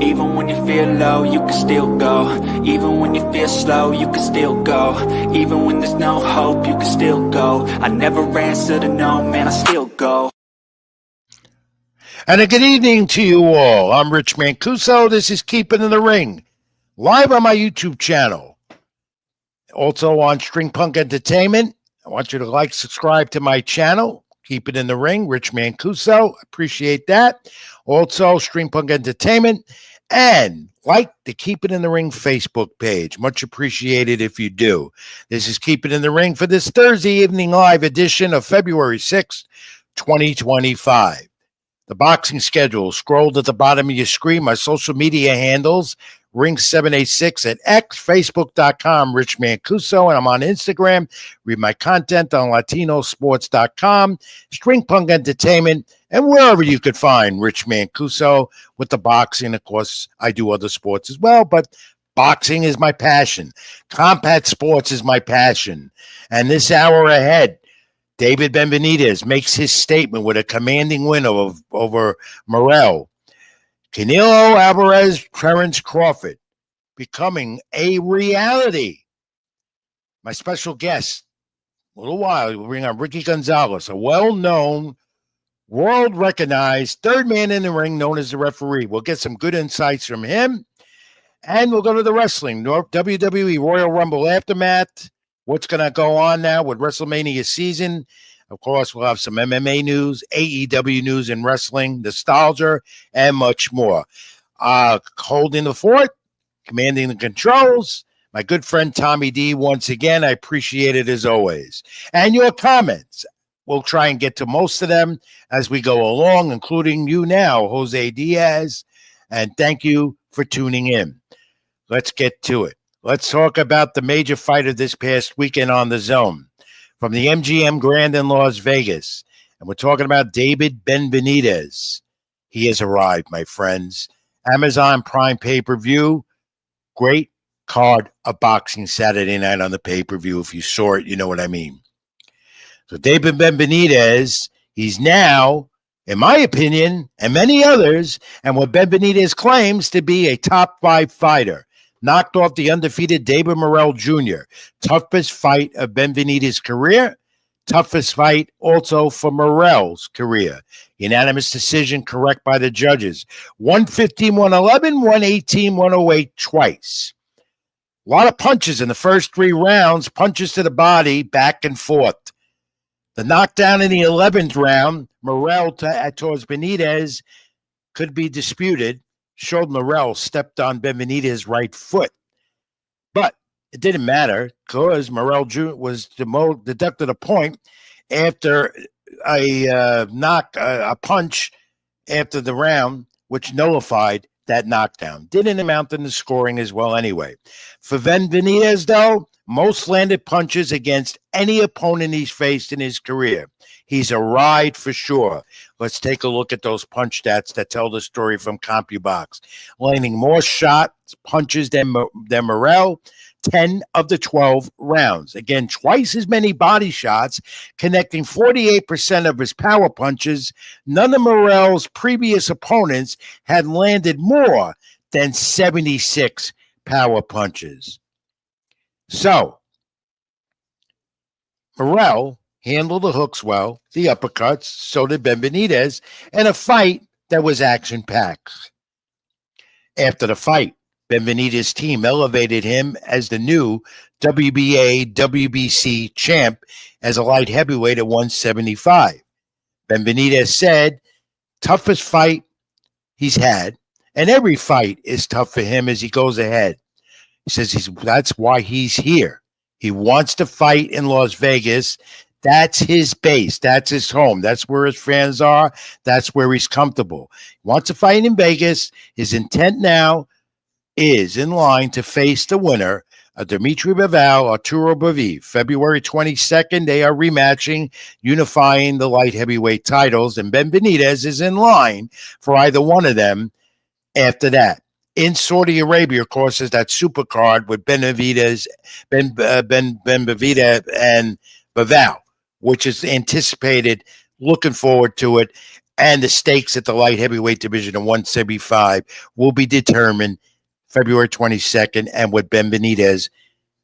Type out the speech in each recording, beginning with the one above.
Even when you feel low, you can still go. Even when you feel slow, you can still go. Even when there's no hope, you can still go. I never answer to no, man, I still go. And a good evening to you all. I'm Rich Mancuso. This is Keeping in the Ring, live on my YouTube channel. Also on String Punk Entertainment. I want you to like, subscribe to my channel. Keep it in the Ring, Rich Mancuso. Appreciate that. Also, String Punk Entertainment. And like the Keep It in the Ring Facebook page. Much appreciated if you do. This is Keep It in the Ring for this Thursday evening live edition of February 6th, 2025. The boxing schedule scrolled at the bottom of your screen. My social media handles, Ring786 at X, Facebook.com, Rich Mancuso, and I'm on Instagram. Read my content on Latinosports.com, String Punk Entertainment, and wherever you could find Rich Mancuso with the boxing. Of course, I do other sports as well, but boxing is my passion. Combat sports is my passion. And this hour ahead, David Benavidez makes his statement with a commanding win over Morrell. Canelo Alvarez, Terence Crawford, becoming a reality. My special guest, a little while, we'll bring on Ricky Gonzalez, a well-known, world-recognized third man in the ring known as the referee. We'll get some good insights from him, and we'll go to the wrestling, WWE Royal Rumble Aftermath. What's going to go on now with WrestleMania season? Of course, we'll have some MMA news, AEW news in wrestling, nostalgia, and much more. Holding the fort, commanding the controls, my good friend Tommy D. Once again, I appreciate it as always. And your comments. We'll try and get to most of them as we go along, including you now, Jose Diaz. And thank you for tuning in. Let's get to it. Let's talk about the major fight of this past weekend on the Zone from the MGM Grand in Las Vegas. And we're talking about David Benavidez. He has arrived, my friends. Amazon Prime pay-per-view. Great card of boxing Saturday night on the pay-per-view. If you saw it, you know what I mean. So David Benavidez, he's now, in my opinion, and many others, and what Benavidez claims to be a top 5 fighter. Knocked off the undefeated David Morrell Jr. Toughest fight of Benavidez's career. Toughest fight also for Morrell's career. Unanimous decision, correct by the judges. 115, 111, 118, 108 twice. A lot of punches in the first 3 rounds. Punches to the body, back and forth. The knockdown in the 11th round, Morrell towards Benavidez, could be disputed. Showed Morrell stepped on Benavidez's right foot. But it didn't matter because Morrell Jr. was deducted a point after a punch after the round, which nullified that knockdown. Didn't amount in the scoring as well anyway. For Benavidez, though, most landed punches against any opponent he's faced in his career. He's a ride for sure. Let's take a look at those punch stats that tell the story from CompuBox. Landing more shots, punches than Morrell, 10 of the 12 rounds. Again, twice as many body shots, connecting 48% of his power punches. None of Morrell's previous opponents had landed more than 76 power punches. So, Morrell handled the hooks well, the uppercuts, so did Benavidez, and a fight that was action-packed. After the fight, Benavidez's team elevated him as the new WBA WBC champ as a light heavyweight at 175. Benavidez said, toughest fight he's had, and every fight is tough for him as he goes ahead. He says that's why he's here. He wants to fight in Las Vegas. That's his base. That's his home. That's where his fans are. That's where he's comfortable. He wants to fight in Vegas. His intent now is in line to face the winner of Dimitri Bivol, Arturo Beterbiev. February 22nd, they are rematching, unifying the light heavyweight titles, and Benavidez is in line for either one of them after that. In Saudi Arabia, of course, is that super card with Benavidez, Benavidez and Bivol, which is anticipated, looking forward to it. And the stakes at the light heavyweight division of 175 will be determined February 22nd and with Ben Benitez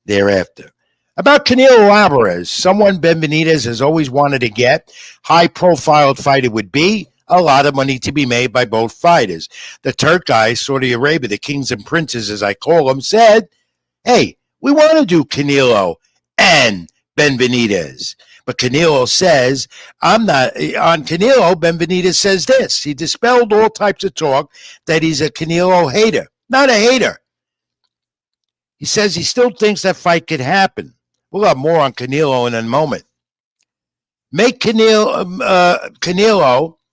thereafter. About Canelo Alvarez, someone Ben Benitez has always wanted to get, high-profile fight it would be, a lot of money to be made by both fighters. The Turk guys, Saudi Arabia, the kings and princes, as I call them, said, hey, we want to do Canelo and Ben Benitez. But Canelo says, I'm not, on Canelo, Ben Benitez says this. He dispelled all types of talk that he's a Canelo hater. Not a hater. He says he still thinks that fight could happen. We'll have more on Canelo in a moment. Make Canelo,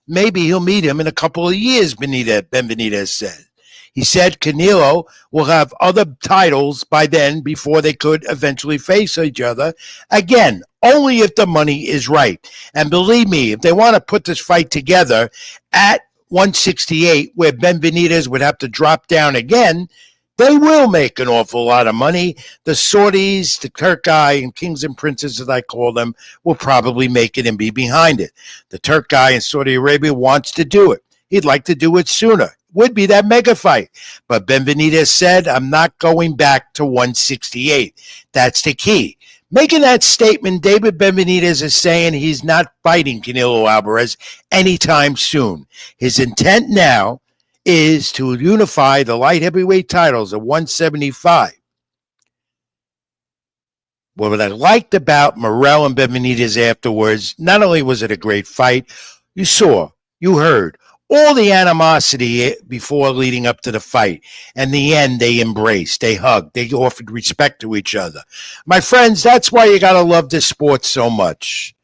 maybe he'll meet him in a couple of years, Ben Benitez said. He said Canelo will have other titles by then before they could eventually face each other. Again, only if the money is right. And believe me, if they want to put this fight together at 168, where Ben Benitez would have to drop down again, they will make an awful lot of money. The Saudis, the Turk guy, and kings and princes, as I call them, will probably make it and be behind it. The Turk guy in Saudi Arabia wants to do it. He'd like to do it sooner. Would be that mega fight. But Ben Benitez said, I'm not going back to 168. That's the key. Making that statement, David Ben Benitez is saying he's not fighting Canelo Alvarez anytime soon. His intent now is to unify the light heavyweight titles of 175. What I liked about Morrell and Ben Benitez afterwards, not only was it a great fight, you saw, you heard, all the animosity before leading up to the fight. And the end, they embraced, they hugged, they offered respect to each other. My friends, that's why you got to love this sport so much.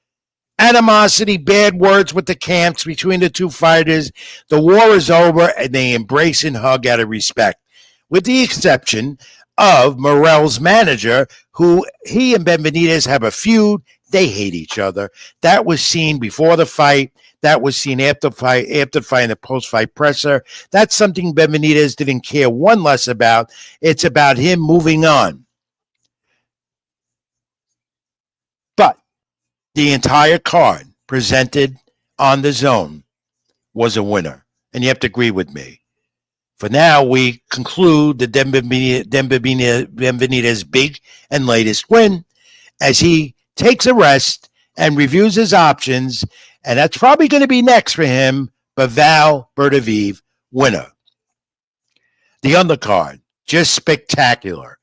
Animosity, bad words with the camps between the two fighters. The war is over, and they embrace and hug out of respect. With the exception of Morrell's manager, who he and Ben Benitez have a feud. They hate each other. That was seen before the fight. That was seen after the fight in the post-fight presser. That's something Ben Benitez didn't care one less about. It's about him moving on. But the entire card presented on the zone was a winner. And you have to agree with me. For now, we conclude the Ben Benitez big and latest win as he takes a rest and reviews his options. And that's probably going to be next for him, Bivol Berdaviv, winner. The undercard, just spectacular.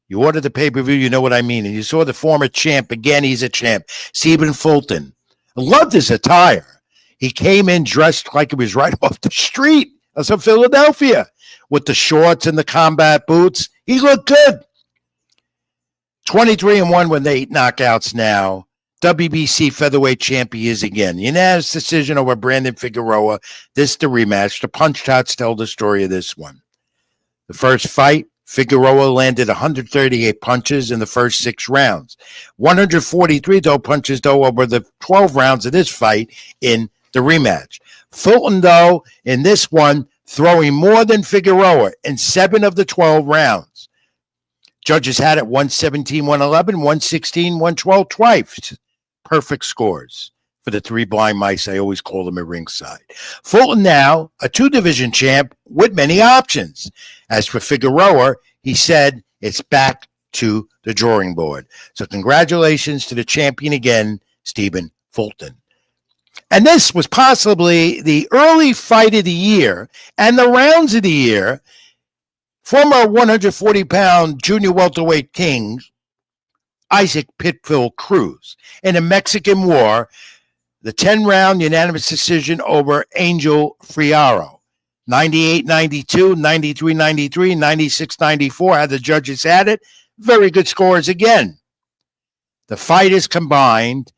You ordered the pay-per-view, you know what I mean. And you saw the former champ. Again, he's a champ. Stephen Fulton. I loved his attire. He came in dressed like he was right off the street of Philadelphia with the shorts and the combat boots. He looked good. 23-1 with 8 knockouts now. WBC featherweight champion is again. Unanimous decision over Brandon Figueroa. This the rematch. The punch shots tell the story of this one. The first fight, Figueroa landed 138 punches in the first 6 rounds. 143 punches over the 12 rounds of this fight in the rematch. Fulton, though, in this one, throwing more than Figueroa in 7 of the 12 rounds. Judges had it 117, 111, 116, 112 twice. Perfect scores for the 3 blind mice. I always call them at ringside. Fulton now, a 2-division champ with many options. As for Figueroa, he said it's back to the drawing board. So congratulations to the champion again, Stephen Fulton. And this was possibly the early fight of the year and the rounds of the year. Former 140-pound junior welterweight king, Isaac Pitbull Cruz, in a Mexican War, the 10-round unanimous decision over Angel Friaro. 98-92, 93-93, 96-94, had the judges had it. Very good scores again. The fighters combined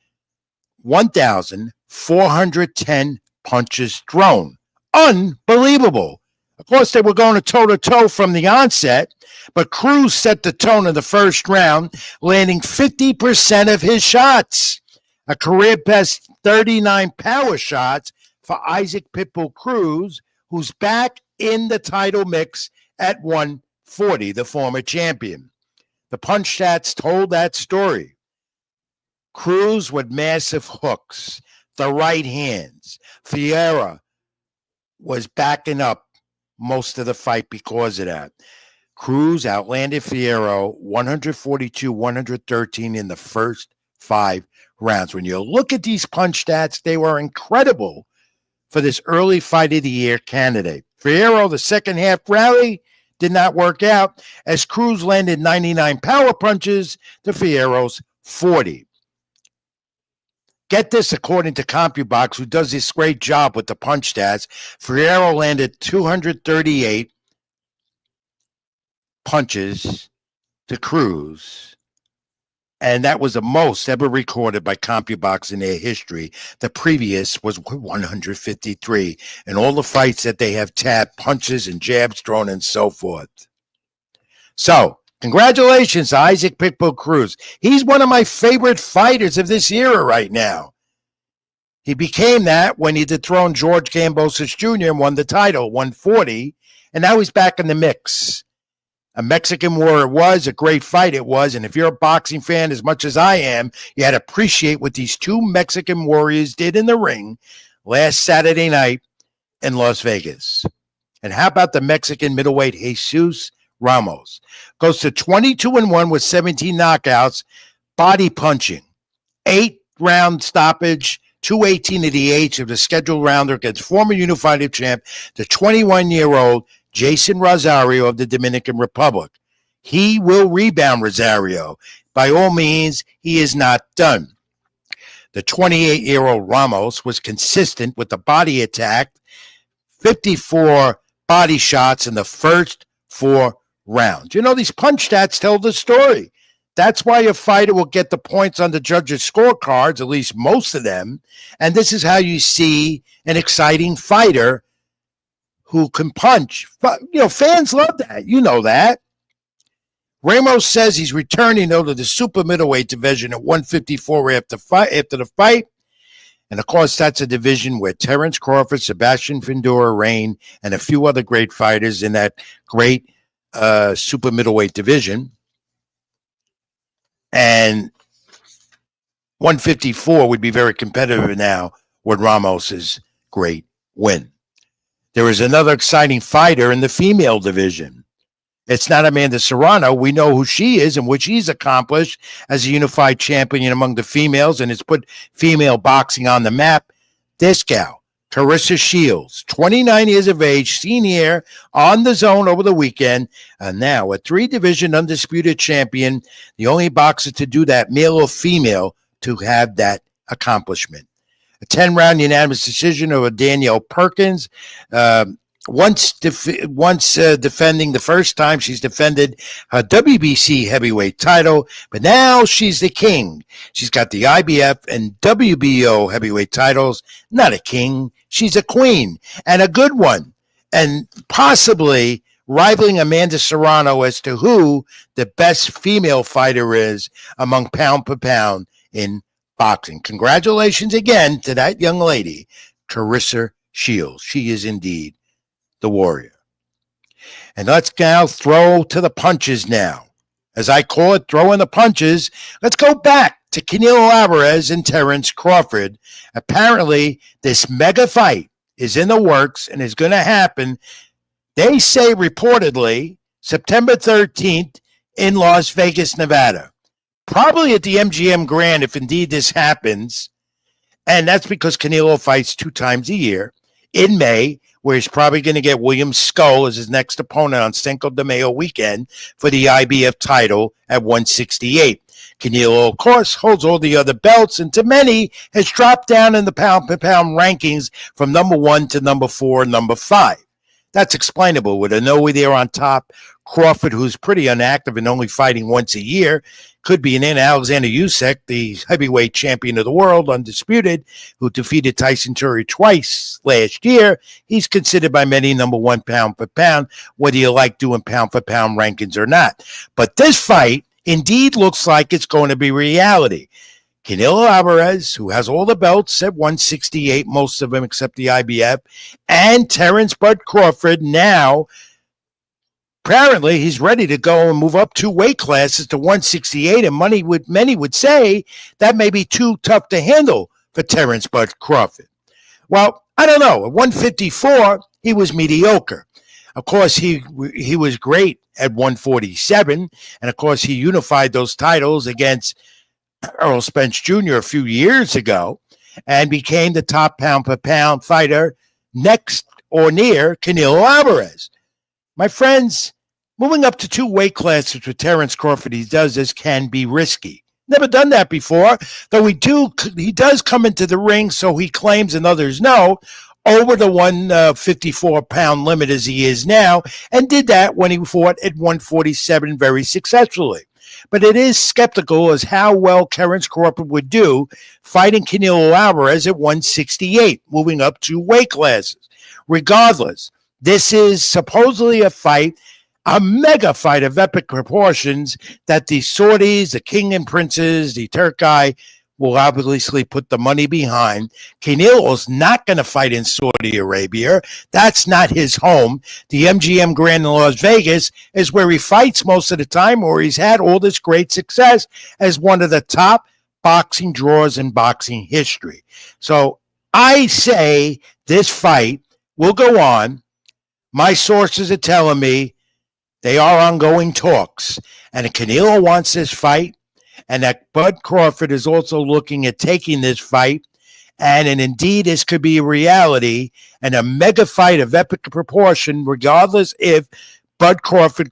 1,410 punches thrown. Unbelievable. Of course, they were going toe-to-toe from the onset, but Cruz set the tone in the first round, landing 50% of his shots. A career-best 39 power shots for Isaac Pitbull Cruz, who's back in the title mix at 140, the former champion. The punch stats told that story. Cruz with massive hooks, the right hands. Fierro was backing up most of the fight because of that. Cruz outlanded Fierro 142-113 in the first 5 rounds. When you look at these punch stats, they were incredible for this early fight of the year candidate. Fierro, the second half rally did not work out as Cruz landed 99 power punches to Fierro's 40. Get this, according to CompuBox, who does this great job with the punch stats, Fierro landed 238 punches to Cruz, and that was the most ever recorded by CompuBox in their history. The previous was 153, and all the fights that they have tapped, punches and jabs thrown and so forth. So, congratulations, Isaac Pitbull Cruz. He's one of my favorite fighters of this era right now. He became that when he dethroned George Kambosos Jr. and won the title, 140, and now he's back in the mix. A Mexican War it was, a great fight it was, and if you're a boxing fan as much as I am, you had to appreciate what these two Mexican warriors did in the ring last Saturday night in Las Vegas. And how about the Mexican middleweight Jesus Ramos? Goes to 22-1 with 17 knockouts, body punching, 8-round stoppage, 218 of the age of the scheduled rounder against former unified champ, the 21-year-old Jason Rosario of the Dominican Republic. He will rebound Rosario. By all means, he is not done. The 28-year-old Ramos was consistent with the body attack, 54 body shots in the first 4 rounds. You know, these punch stats tell the story. That's why a fighter will get the points on the judges' scorecards, at least most of them. And this is how you see an exciting fighter who can punch. But, you know, fans love that. You know that. Ramos says he's returning, though, to the super middleweight division at 154 after the fight. And, of course, that's a division where Terence Crawford, Sebastian Fundora reign, and a few other great fighters in that great super middleweight division. And 154 would be very competitive now with Ramos's great win. There is another exciting fighter in the female division. It's not Amanda Serrano. We know who she is and what she's accomplished as a unified champion among the females and has put female boxing on the map. This gal, Carissa Shields, 29 years of age, seen here on the zone over the weekend, and now a 3-division undisputed champion, the only boxer to do that, male or female, to have that accomplishment. A 10-round unanimous decision over Danielle Perkins. Once defending the first time she's defended her WBC heavyweight title, but now she's the king. She's got the IBF and WBO heavyweight titles. Not a king, she's a queen, and a good one, and possibly rivaling Amanda Serrano as to who the best female fighter is among pound for pound in boxing. Congratulations again to that young lady, Carissa Shields. She is indeed the warrior. And let's now throw to the punches now. As I call it, throwing the punches. Let's go back to Canelo Alvarez and Terence Crawford. Apparently, this mega fight is in the works and is going to happen. They say reportedly September 13th in Las Vegas, Nevada. Probably at the MGM Grand if indeed this happens. And that's because Canelo fights 2 times a year. In May, where he's probably going to get William Skull as his next opponent on Cinco de Mayo weekend for the IBF title at 168. Canelo, of course, holds all the other belts, and to many has dropped down in the pound-per-pound rankings from number 1 to number 4 and number 5. That's explainable with Inoue there on top. Crawford, who's pretty inactive and only fighting once a year, could be in Alexander Usyk, the heavyweight champion of the world, undisputed, who defeated Tyson Fury twice last year. He's considered by many number 1 pound for pound, whether you like doing pound for pound rankings or not. But this fight indeed looks like it's going to be reality. Canelo Alvarez, who has all the belts at 168, most of them except the IBF, and Terence Bud Crawford now. Apparently, he's ready to go and move up 2 weight classes to 168, and many would say that may be too tough to handle for Terrence Bud Crawford. Well, I don't know. At 154, he was mediocre. Of course, he was great at 147, and of course, he unified those titles against Earl Spence Jr. a few years ago and became the top pound-per-pound fighter next or near Canelo Alvarez. My friends, moving up to 2 weight classes with Terrence Crawford, he does this, can be risky. Never done that before, though he does come into the ring, so he claims and others know, over the 154-pound limit as he is now, and did that when he fought at 147 very successfully. But it is skeptical as how well Terrence Crawford would do fighting Canelo Alvarez at 168, moving up 2 weight classes. Regardless, this is supposedly a mega fight of epic proportions that the Saudis, the king and princes, the Turkai will obviously put the money behind. Canelo's not going to fight in Saudi Arabia. That's not his home. The MGM Grand in Las Vegas is where he fights most of the time, or he's had all this great success as one of the top boxing draws in boxing history. So I say this fight will go on. My sources are telling me they are ongoing talks, and Canelo wants this fight, and that Bud Crawford is also looking at taking this fight, and indeed this could be a reality and a mega fight of epic proportion, regardless if Bud Crawford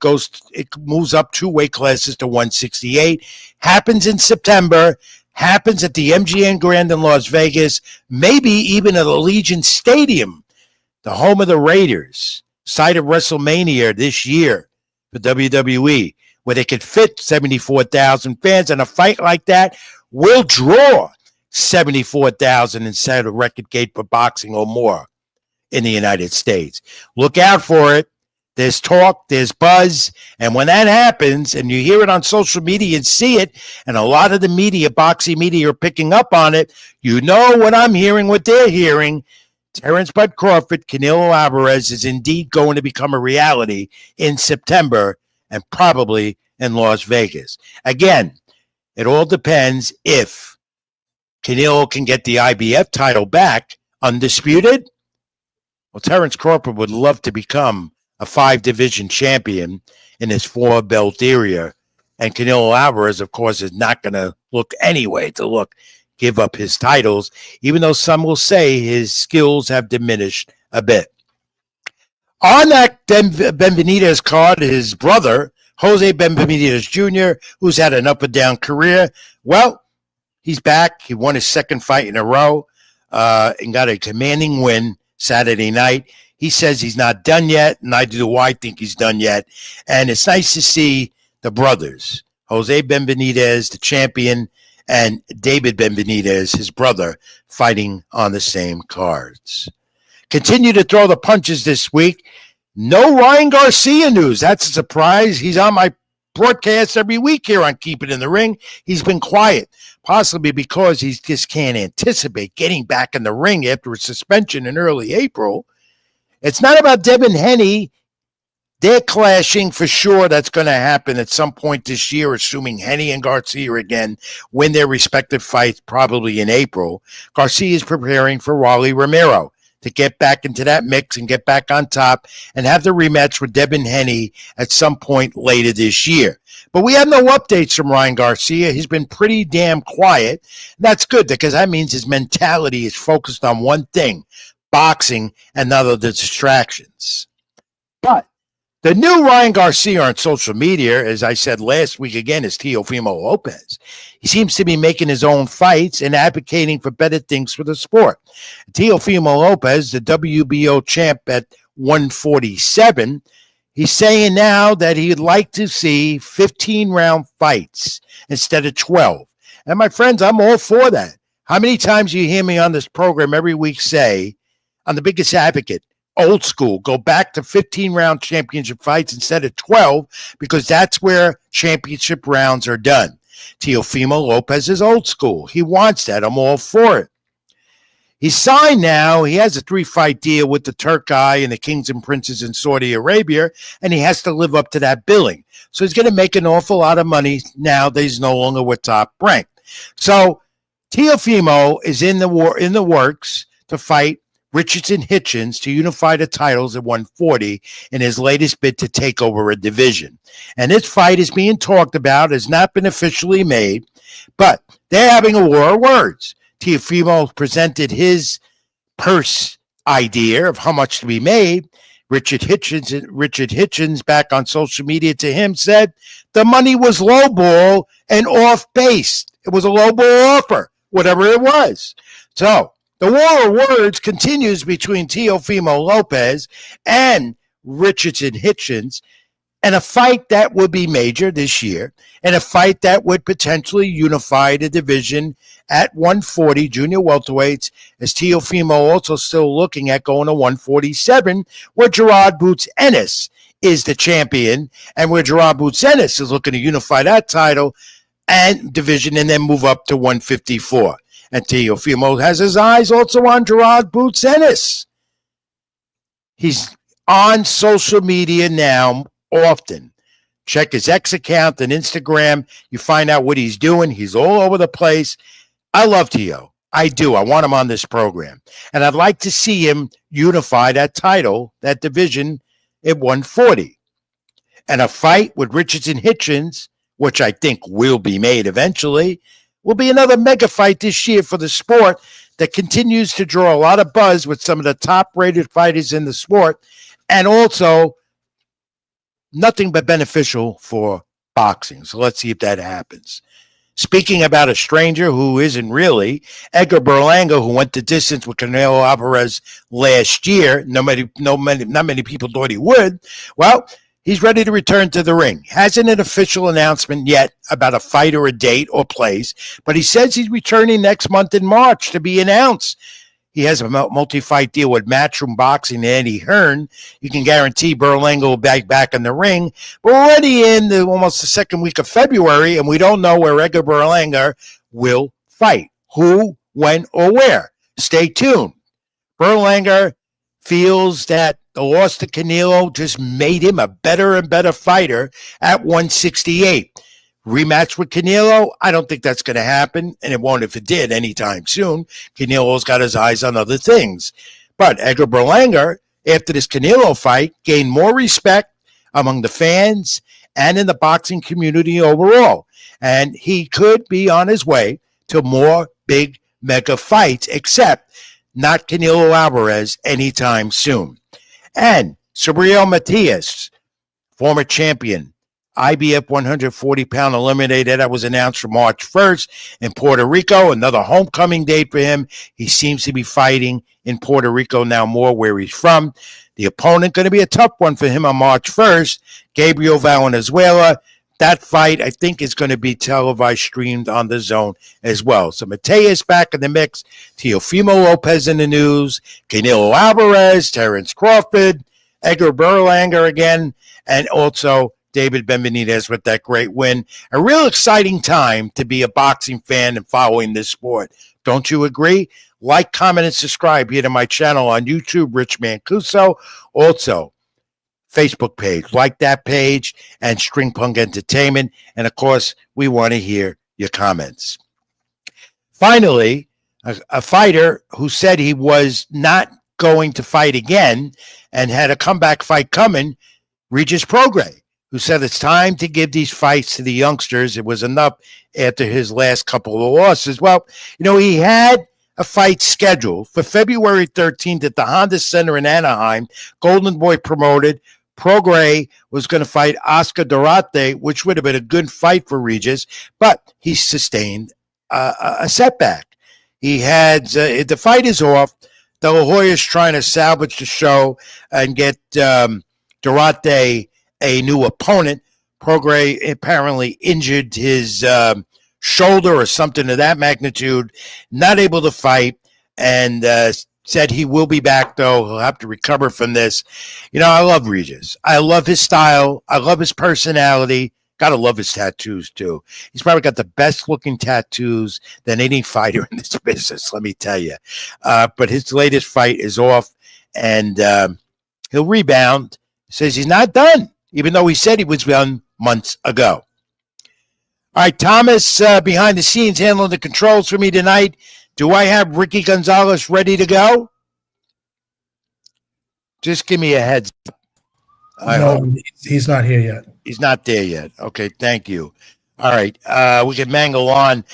moves up 2 weight classes to 168, happens in September, happens at the MGM Grand in Las Vegas, maybe even at Allegiant Stadium, the home of the Raiders, site of WrestleMania this year for WWE, where they could fit 74,000 fans, and a fight like that will draw 74,000 instead of record gate for boxing or more in the United States. Look out for it. There's talk, there's buzz, and when that happens, and you hear it on social media and see it, and a lot of the media, boxing media, are picking up on it, you know what I'm hearing, what they're hearing. Terrence Bud Crawford, Canelo Alvarez is indeed going to become a reality in September and probably in Las Vegas. Again, it all depends if Canelo can get the IBF title back undisputed. Well, Terrence Crawford would love to become a 5-division champion in his 4-belt area. And Canelo Alvarez, of course, is not going to look anyway to give up his titles, even though some will say his skills have diminished a bit. On that Benvenidez card, his brother, Jose Benvenidez Jr., who's had an up-and-down career, well, he's back. He won his 2nd fight in a row and got a commanding win Saturday night. He says he's not done yet, and I do. I think he's done yet. And it's nice to see the brothers, Jose Benvenidez, the champion, and David Benvenidez, his brother, fighting on the same cards. Continue to throw the punches this week. No Ryan Garcia news. That's a surprise. He's on my broadcast every week here on Keep It in the Ring. He's been quiet, possibly because he just can't anticipate getting back in the ring after a suspension in early April. It's not about Devin Haney. They're clashing for sure. That's going to happen at some point this year, assuming Haney and Garcia again win their respective fights, probably in April. Garcia is preparing for Rolly Romero to get back into that mix and get back on top and have the rematch with Devin Haney at some point later this year. But we have no updates from Ryan Garcia. He's been pretty damn quiet. That's good because that means his mentality is focused on one thing, boxing, and none of the distractions. But the new Ryan Garcia on social media, as I said last week again, is Teofimo Lopez. He seems to be making his own fights and advocating for better things for the sport. Teofimo Lopez, the WBO champ at 147, he's saying now that he'd like to see 15-round fights instead of 12. And my friends, I'm all for that. How many times do you hear me on this program every week say, I'm the biggest advocate, old school, go back to 15-round championship fights instead of 12 because that's where championship rounds are done. Teofimo Lopez is old school. He wants that. I'm all for it. He's signed now. He has a 3-fight deal with the Turkai and the Kings and Princes in Saudi Arabia, and he has to live up to that billing. So he's going to make an awful lot of money now that he's no longer with Top Rank. So Teofimo is in the works to fight Richardson Hitchens to unify the titles at 140 in his latest bid to take over a division. And this fight is being talked about, has not been officially made, but they're having a war of words. Teofimo presented his purse idea of how much to be made. Richard Hitchens, back on social media to him, said the money was lowball and off base. It was a lowball offer, whatever it was. So the war of words continues between Teofimo Lopez and Richardson Hitchens, and a fight that would be major this year, and a fight that would potentially unify the division at 140 junior welterweights, as Teofimo also still looking at going to 147, where Gerard Boots Ennis is the champion, and where Gerard Boots Ennis is looking to unify that title and division and then move up to 154. And Teofimo has his eyes also on Gerard Boots Ennis. He's on social media now often. Check his X account and Instagram. You find out what he's doing. He's all over the place. I love Teo. I do. I want him on this program. And I'd like to see him unify that title, that division at 140. And a fight with Richardson Hitchens, which I think will be made eventually, will be another mega fight this year for the sport that continues to draw a lot of buzz with some of the top-rated fighters in the sport, and also nothing but beneficial for boxing. So let's see if that happens. Speaking about a stranger who isn't really, Edgar Berlanga, who went the distance with Canelo Alvarez last year, not many people thought he would. Well, he's ready to return to the ring. Hasn't an official announcement yet about a fight or a date or place, but he says he's returning next month in March to be announced. He has a multi-fight deal with Matchroom Boxing and Eddie Hearn. You can guarantee Berlanga will be back in the ring. We're already in almost the second week of February, and we don't know where Edgar Berlanga will fight. Who, when, or where. Stay tuned. Berlanga feels that the loss to Canelo just made him a better and better fighter at 168. Rematch with Canelo, I don't think that's going to happen, and it won't if it did anytime soon. Canelo's got his eyes on other things. But Edgar Berlanga, after this Canelo fight, gained more respect among the fans and in the boxing community overall. And he could be on his way to more big mega fights, except not Canelo Alvarez anytime soon. And Sabriel Matias, former champion, IBF 140-pound eliminator, that was announced for March 1st in Puerto Rico. Another homecoming date for him. He seems to be fighting in Puerto Rico now more, where he's from. The opponent going to be a tough one for him on March 1st, Gabriel Valenzuela. That fight, I think, is going to be televised, streamed on the Zone as well. So Mateus back in the mix, Teofimo Lopez in the news, Canelo Alvarez, Terrence Crawford, Edgar Berlanga again, and also David Benavidez with that great win. A real exciting time to be a boxing fan and following this sport. Don't you agree? Like, comment, and subscribe here to my channel on YouTube, Rich Mancuso. Also, Facebook page. Like that page, and String Punk Entertainment. And, of course, we want to hear your comments. Finally, a fighter who said he was not going to fight again and had a comeback fight coming, Regis Prograis, who said it's time to give these fights to the youngsters. It was enough after his last couple of losses. Well, he had a fight scheduled for February 13th at the Honda Center in Anaheim. Golden Boy promoted. Prograis was going to fight Oscar Duarte, which would have been a good fight for Regis, but he sustained a setback. He had the fight is off. De La Hoya's trying to salvage the show and get Duarte a new opponent. Prograis apparently injured his shoulder or something of that magnitude, not able to fight, and said he will be back, though. He'll have to recover from this. I love Regis. I love his style. I love his personality. Gotta love his tattoos, too. He's probably got the best-looking tattoos than any fighter in this business, let me tell you. But his latest fight is off, and he'll rebound. Says he's not done, even though he said he was done months ago. All right, Thomas, behind the scenes, handling the controls for me tonight. Do I have Ricky Gonzalez ready to go? Just give me a heads up. I hope he's not here yet. He's not there yet. Okay, thank you. All right, we can mangle on.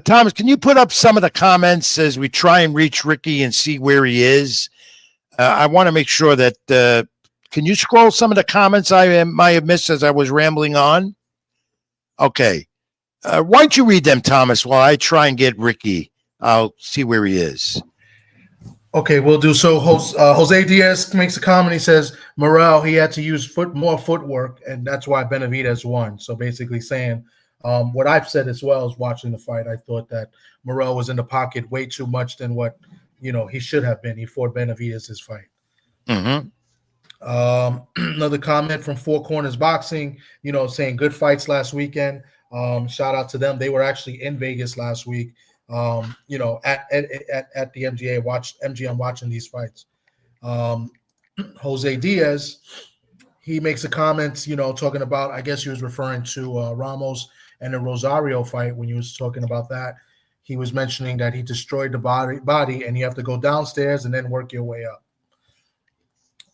Thomas, can you put up some of the comments as we try and reach Ricky and see where he is? I want to make sure that, can you scroll some of the comments I might have missed as I was rambling on? Okay. Why don't you read them, Thomas, while I try and get Ricky? I'll see where he is. Okay, we'll do so. Jose Diaz makes a comment. He says, Morel, he had to use more footwork, and that's why Benavidez won. So basically saying what I've said as well as watching the fight, I thought that Morel was in the pocket way too much than what, he should have been. He fought Benavidez' fight. Mm-hmm. Another comment from Four Corners Boxing, saying good fights last weekend. Shout out to them. They were actually in Vegas last week. At the MGA, MGM watching these fights. Jose Diaz, he makes a comment, talking about, I guess he was referring to Ramos and the Rosario fight. When he was talking about that, he was mentioning that he destroyed the body and you have to go downstairs and then work your way up.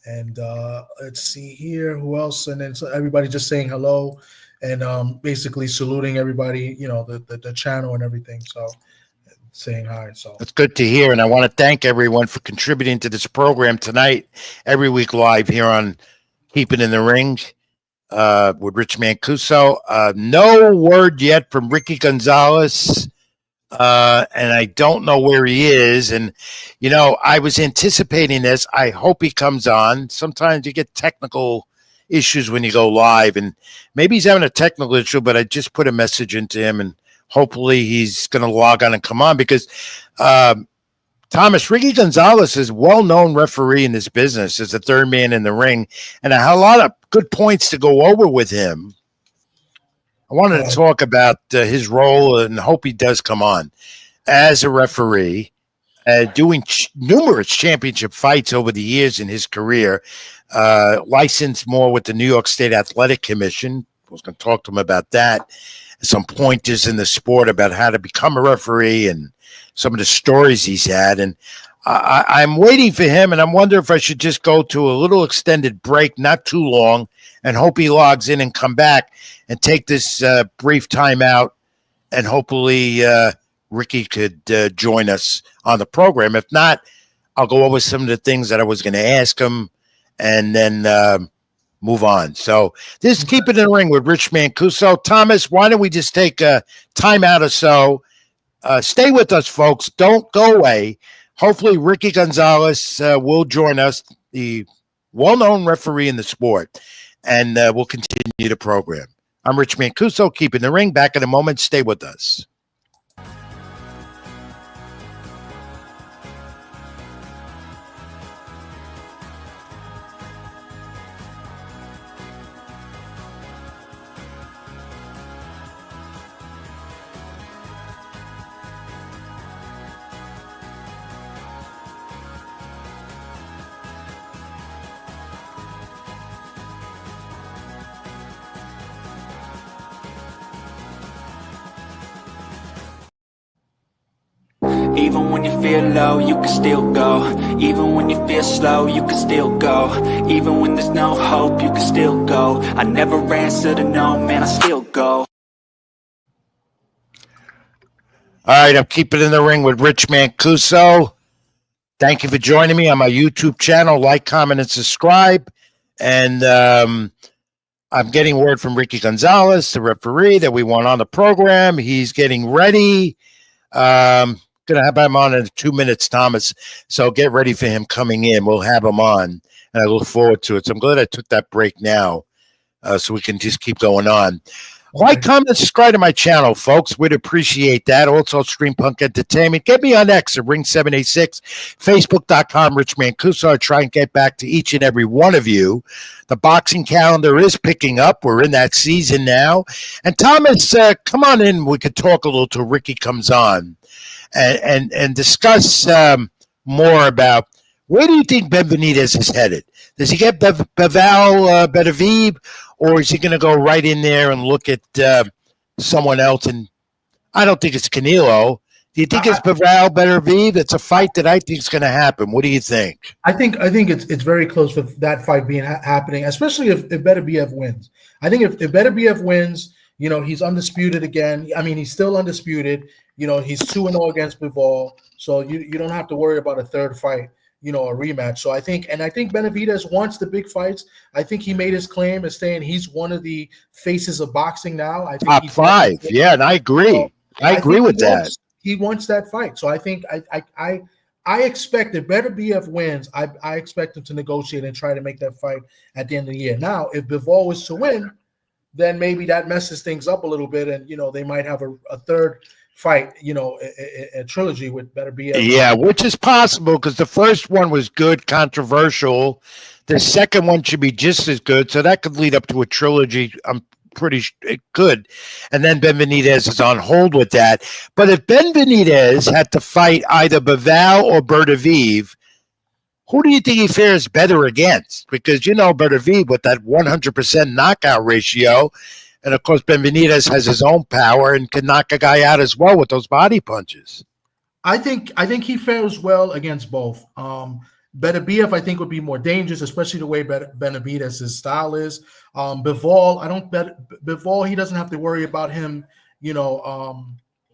And let's see here, who else? And then so everybody just saying hello and basically saluting everybody, the channel and everything. So saying hi. So that's good to hear. And I want to thank everyone for contributing to this program tonight, every week live here on Keep It in the Ring with Rich Mancuso. No word yet from Ricky Gonzalez. And I don't know where he is. And, I was anticipating this. I hope he comes on. Sometimes you get technical issues when you go live, and maybe he's having a technical issue, but I just put a message into him, and hopefully he's going to log on and come on because Thomas, Ricky Gonzalez is a well-known referee in this business as the third man in the ring, and I had a lot of good points to go over with him. I wanted to talk about his role and hope he does come on as a referee, doing numerous championship fights over the years in his career, licensed more with the New York State Athletic Commission. I was going to talk to him about that, some pointers in the sport about how to become a referee and some of the stories he's had. And I'm waiting for him, and I'm wondering if I should just go to a little extended break, not too long, and hope he logs in and come back and take this brief time out, and hopefully Ricky could join us on the program. If not, I'll go over some of the things that I was going to ask him and then move on. So this is Keep It in the Ring with Rich Mancuso. Thomas, why don't we just take a time out or so? Stay with us, folks. Don't go away. Hopefully Ricky Gonzalez will join us, the well-known referee in the sport, and we'll continue the program. I'm Rich Mancuso, Keep It in the Ring. Back in a moment. Stay with us. Even when you feel low, you can still go. Even when you feel slow, you can still go. Even when there's no hope, you can still go. I never answer to no, man, I still go. All right, I'm Keeping It in the Ring with Rich Mancuso. Thank you for joining me on my YouTube channel. Like, comment, and subscribe. And I'm getting word from Ricky Gonzalez, the referee, that we want on the program. He's getting ready. Going to have him on in 2 minutes, Thomas. So get ready for him coming in. We'll have him on, and I look forward to it. So I'm glad I took that break now so we can just keep going on. Okay. Like, comment, and subscribe to my channel, folks. We'd appreciate that. Also, Stream Punk Entertainment. Get me on X at Ring786, Facebook.com, Rich Mancuso. I try and get back to each and every one of you. The boxing calendar is picking up. We're in that season now. And Thomas, come on in. We could talk a little till Ricky comes on and discuss more about where do you think Benavidez is headed? Does he get Benavidez, or is he going to go right in there and look at someone else, and I don't think it's Canelo. Do you think it's Bivol Beterbiev? It's a fight that I think is going to happen. What do you think? I think it's very close for that fight being happening, especially if Beterbiev wins. I think if Beterbiev wins, he's undisputed again. I mean, he's still undisputed. He's 2-0 against Bivol, so you don't have to worry about a third fight, a rematch. So I think Benavidez wants the big fights. I think he made his claim as saying he's one of the faces of boxing now. I think top five, yeah, and I agree. I agree with that. He wants that fight, so I think I expect if Beterbiev wins, I expect him to negotiate and try to make that fight at the end of the year. Now, if Bivol was to win, then maybe that messes things up a little bit, and they might have a third fight, a trilogy with Beterbiev. Yeah, which is possible because the first one was good, controversial. The second one should be just as good, so that could lead up to a trilogy. I'm pretty it could, and then Benavidez is on hold with that. But if Benavidez had to fight either Bivol or Beterbiev, who do you think he fares better against? Because Beterbiev with that 100% knockout ratio, and of course Benavidez has his own power and can knock a guy out as well with those body punches. I think he fares well against both. Beterbiev, I think, would be more dangerous, especially the way Benavidez's style is. Bivol, he doesn't have to worry about him,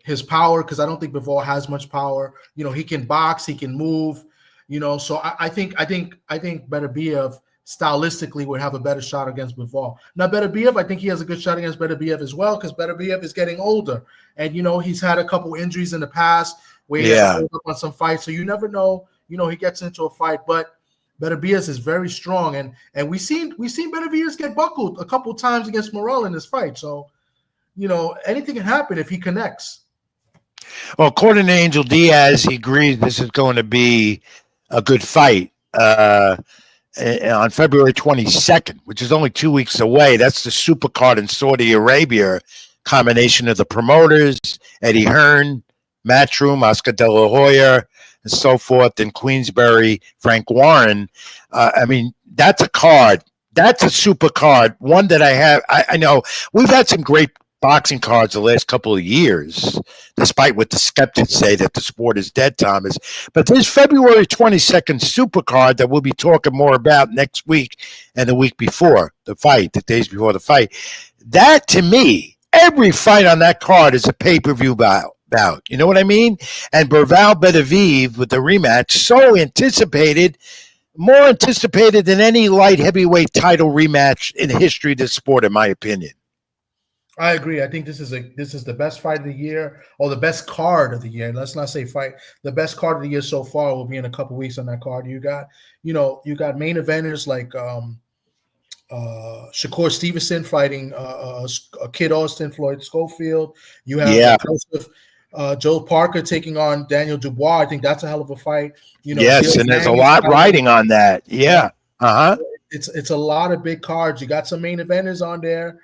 his power, because I don't think Bivol has much power. He can box, he can move, So I think Beterbiev stylistically would have a better shot against Bivol. Now, Beterbiev, I think he has a good shot against Beterbiev as well, because Beterbiev is getting older, and he's had a couple injuries in the past where he had to hold up on some fights, so you never know. He gets into a fight, but Beterbiev is very strong, and we seen Beterbiev get buckled a couple times against Morrell in this fight. So, anything can happen if he connects. Well, according to Angel Diaz, he agrees this is going to be a good fight on February 22nd, which is only 2 weeks away. That's the Supercard in Saudi Arabia, combination of the promoters, Eddie Hearn, Matchroom, Oscar De La Hoya, and so forth, in Queensberry, Frank Warren. I mean, that's a card. That's a super card. One that I have. I know we've had some great boxing cards the last couple of years, despite what the skeptics say that the sport is dead, Thomas. But this February 22nd super card that we'll be talking more about next week and the week before the fight, the days before the fight, that to me, every fight on that card is a pay-per-view bout. You know what I mean? And Bivol Beterbiev with the rematch, so anticipated, more anticipated than any light heavyweight title rematch in the history of the sport, in my opinion. I agree. I think this is the best fight of the year, or the best card of the year. Let's not say fight. The best card of the year so far will be in a couple weeks on that card. You got main eventers like Shakur Stevenson fighting Kid Austin, Floyd Schofield. You have Joe Parker taking on Daniel Dubois. I think that's a hell of a fight. Yes, and there's a lot riding on that. Yeah. It's a lot of big cards. You got some main eventers on there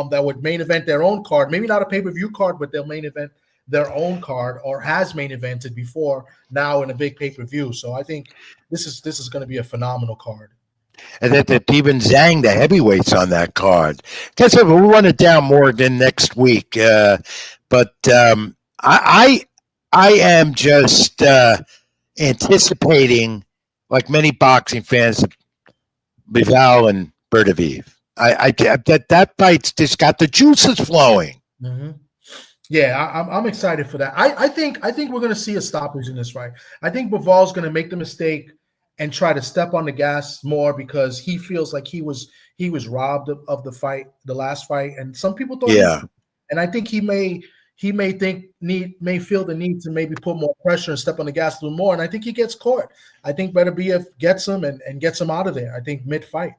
that would main event their own card. Maybe not a pay-per-view card, but they'll main event their own card, or has main evented before now in a big pay-per-view. So I think this is going to be a phenomenal card. And that even Zhang, the heavyweights on that card. Guess what? We'll run it down more than next week. But I am just anticipating, like many boxing fans, Bivol and Beterbiev. That fight's just got the juices flowing. Mm-hmm. Yeah, I'm excited for that. I think we're going to see a stoppage in this fight. I think Bivol's going to make the mistake and try to step on the gas more, because he feels like he was robbed of the fight, the last fight, and some people thought. And I think he may feel the need to maybe put more pressure and step on the gas a little more. And I think he gets caught. I think Beterbiev gets him and gets him out of there. I think mid-fight.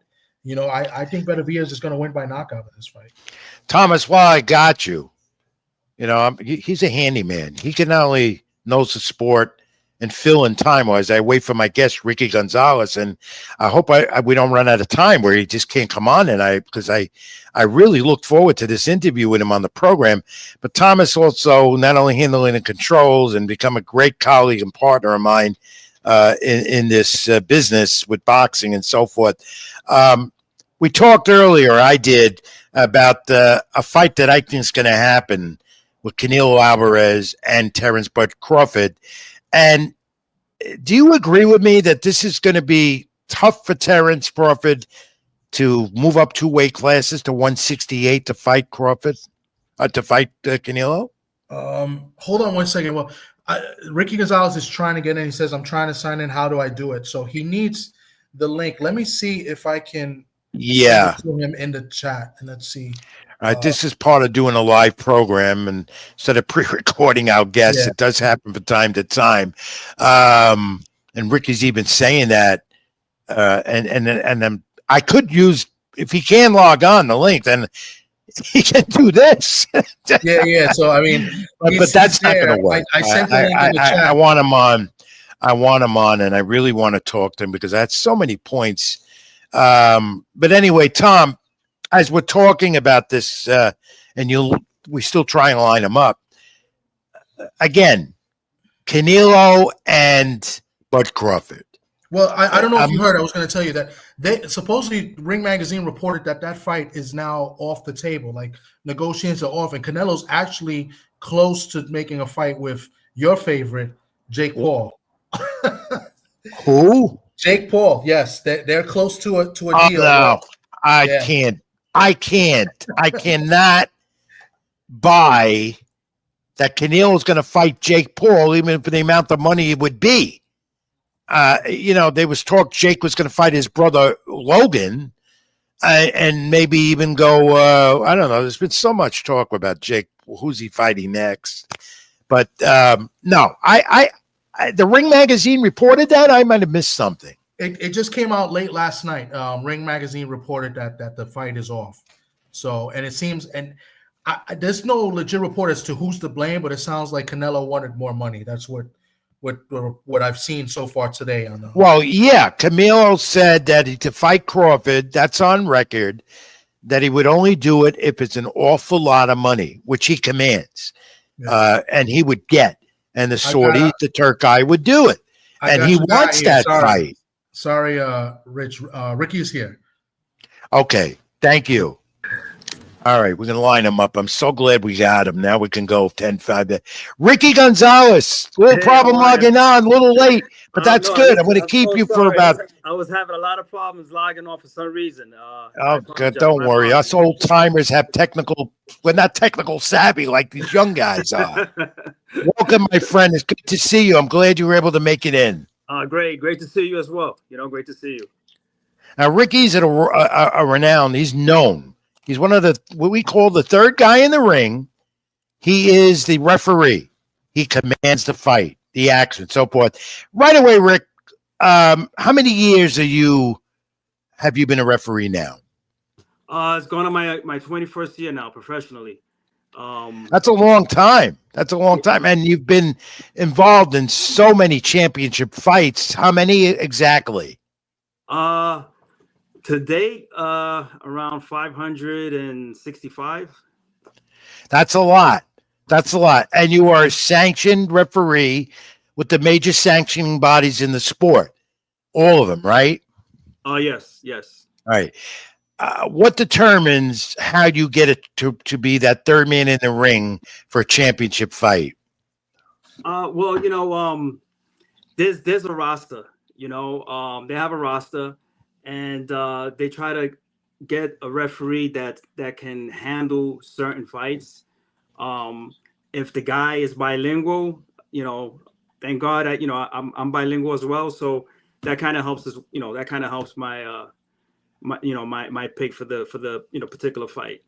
I think Beterbiev is just going to win by knockout in this fight. Thomas, while I got you, he's a handyman. He can not only knows the sport and fill in time as I wait for my guest, Ricky Gonzalez. And I hope we don't run out of time where he just can't come on. And because I really look forward to this interview with him on the program. But Thomas also not only handling the controls and become a great colleague and partner of mine in this business with boxing and so forth. We talked earlier, I did, about a fight that I think is going to happen with Canelo Alvarez and Terence Bud Crawford. And do you agree with me that this is going to be tough for Terence Crawford to move up 2 weight classes to 168 to fight Crawford, to fight Canelo? Hold on one second. Well, Ricky Gonzalez is trying to get in. He says, I'm trying to sign in. How do I do it? So he needs the link. Let me see if I can send it to him in the chat. And let's see. All right, this is part of doing a live program, and instead of pre-recording our guests, it does happen from time to time. And Ricky's even saying that, and then I could use, if he can log on the link, then he can do this. Yeah. So I mean, but that's not going to work. I sent the link in the chat. I want him on. And I really want to talk to him because I had so many points. But anyway, Tom, as we're talking about this, and we still try and line them up again, Canelo and Bud Crawford. Well, I don't know if you heard. I was going to tell you that they supposedly Ring Magazine reported that fight is now off the table. Like negotiations are off, and Canelo's actually close to making a fight with your favorite, Jake Paul. Who? Jake Paul. Yes, they're close to a deal. No, I cannot buy that Canelo is going to fight Jake Paul, even for the amount of money it would be. There was talk Jake was going to fight his brother Logan, and maybe even go. I don't know. There's been so much talk about Jake. Who's he fighting next? But no, the Ring Magazine reported that. I might have missed something. It just came out late last night. Ring Magazine reported that the fight is off. So, and it seems, and there's no legit report as to who's to blame, but it sounds like Canelo wanted more money. That's what I've seen so far today. Well, yeah, Canelo said that to fight Crawford, that's on record, that he would only do it if it's an awful lot of money, which he commands, and he would get. And the Saudi, the Turk guy, would do it, and he wants that fight. Sorry, Rich. Ricky's here. Okay, thank you. All right, we're going to line him up. I'm so glad we got him. Now we can go 10-5. Ricky Gonzalez, little problem logging on, a little late, but that's good. I'm going to keep you for about... I was having a lot of problems logging on for some reason. Oh, good. Don't worry. Us old-timers have we're not technical savvy like these young guys are. Welcome, my friend. It's good to see you. I'm glad you were able to make it in. Great to see you as well. Great to see you. Now, Ricky's a renown. He's known. He's one of what we call the third guy in the ring. He is the referee. He commands the fight, the action, so forth. Right away, Rick, how many years have you been a referee now? It's going on my 21st year now professionally. That's a long time. And you've been involved in so many championship fights. How many exactly? To date, around 565. That's a lot. And you are a sanctioned referee with the major sanctioning bodies in the sport. All of them, right? Yes. All right. What determines how you get it to be that third man in the ring for a championship fight? Well, there's a roster. They have a roster. And they try to get a referee that can handle certain fights. If the guy is bilingual, thank God that I'm bilingual as well, so that kind of helps us. That kind of helps my my pick for the particular fight.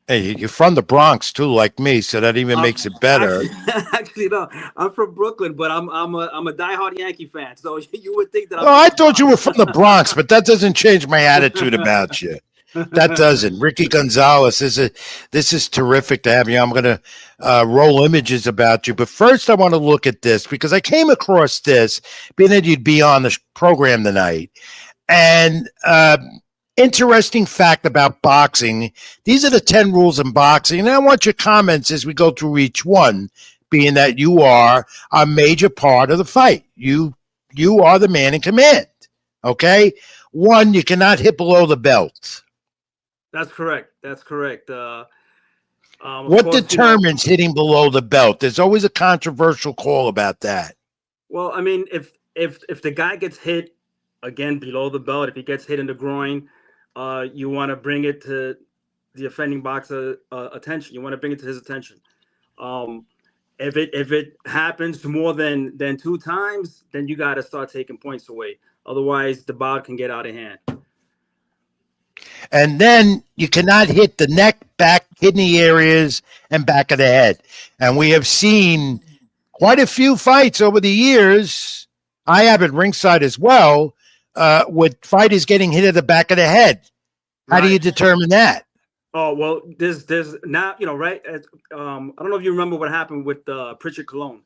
Hey, you're from the Bronx too, like me, so that even makes it better. Actually, no, I'm from Brooklyn, but I'm a diehard Yankee fan. So you would think that. I thought you were from the Bronx, but that doesn't change my attitude about you. That doesn't. Ricky Gonzalez, this is terrific to have you. I'm going to roll images about you, but first I want to look at this because I came across this, being that you'd be on the program tonight, and. Interesting fact about boxing. These are the 10 rules in boxing. And I want your comments as we go through each one, being that you are a major part of the fight. You are the man in command. Okay? 1, you cannot hit below the belt. That's correct. That's correct. Of What course, you know. determines hitting below the belt? There's always a controversial call about that. Well, I mean, if the guy gets hit again below the belt, if he gets hit in the groin, you want to bring it to the offending boxer attention. You want to bring it to his attention. Um, if it happens more than two times, then you got to start taking points away. Otherwise, the bout can get out of hand. And then you cannot hit the neck, back, kidney areas, and back of the head. And we have seen quite a few fights over the years. I have at ringside as well, with fighters getting hit at the back of the head. How do you determine that? Oh well, there's now, you know, right? I don't know if you remember what happened with Pritchard Cologne.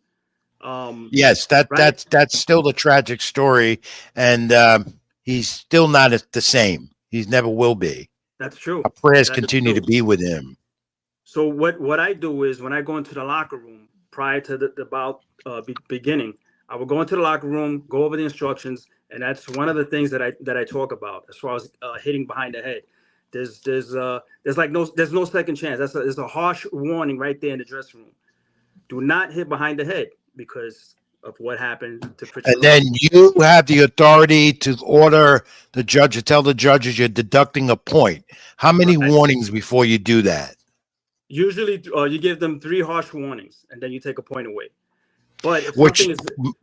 Yes, right? that's still the tragic story, and he's still not the same. He's never will be. That's true. Our prayers That is continue true. to be with him. So what I do is when I go into the locker room prior to the bout beginning, I will go into the locker room, go over the instructions, and that's one of the things that I talk about as far as hitting behind the head. There's no second chance. There's a harsh warning right there in the dressing room. Do not hit behind the head because of what happened to Pritchard. And then you have the authority to order the judge to tell the judges you're deducting a point. How many warnings before you do that? Usually, you give them 3 harsh warnings, and then you take a point away. But if Which something is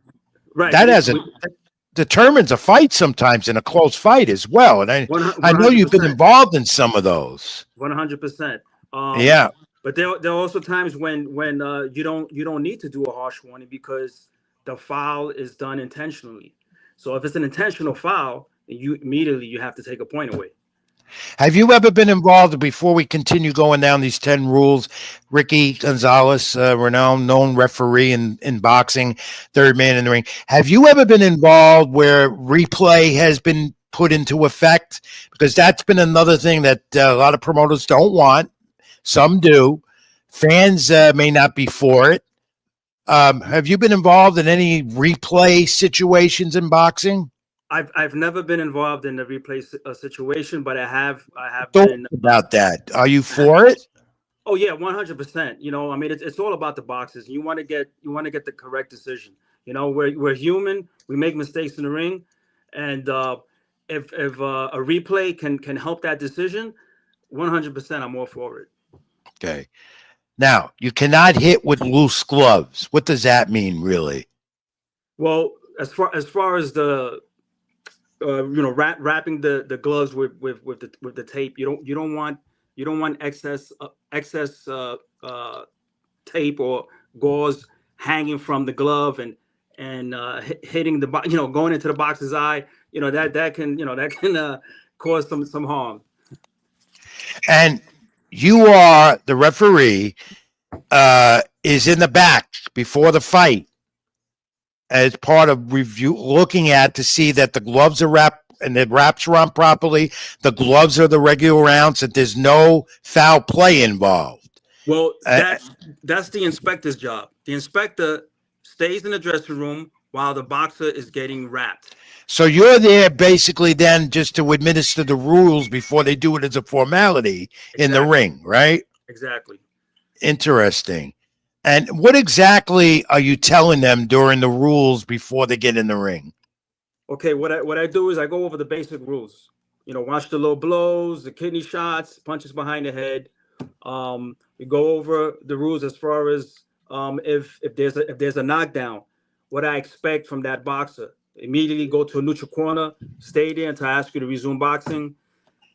right, that determines a fight sometimes in a close fight as well. And I know you've been involved in some of those. 100%. Yeah. But there are also times when you don't need to do a harsh warning because the foul is done intentionally. So if it's an intentional foul, you immediately have to take a point away. Have you ever been involved, before we continue going down these 10 rules, Ricky Gonzalez, renowned, known referee in boxing, third man in the ring, have you ever been involved where replay has been put into effect? Because that's been another thing that a lot of promoters don't want. Some do. Fans may not be for it. Have you been involved in any replay situations in boxing? I've never been involved in the replay situation, but I have been about that. Are you for it? Oh yeah, 100%. You know, I mean, it's all about the boxes. You want to get the correct decision. You know, we're human. We make mistakes in the ring, and if a replay can help that decision, 100%, I'm all for it. Okay. Now, you cannot hit with loose gloves. What does that mean, really? Well, as far as the wrapping the gloves with the tape, you don't want excess tape or gauze hanging from the glove and hitting the going into the boxer's eye. You know that can cause some harm. And you are the referee, is in the back before the fight as part of review, looking at to see that the gloves are wrapped and the wraps are on properly. The gloves are the regular rounds, that there's no foul play involved. Well, that's the inspector's job. The inspector stays in the dressing room while the boxer is getting wrapped. So you're there basically then just to administer the rules before they do it as a formality in the ring, right? Exactly. Interesting. And what exactly are you telling them during the rules before they get in the ring? Okay, what I do is I go over the basic rules. You know, watch the low blows, the kidney shots, punches behind the head. We go over the rules as far as if there's a knockdown, what I expect from that boxer. Immediately go to a neutral corner, stay there until I ask you to resume boxing.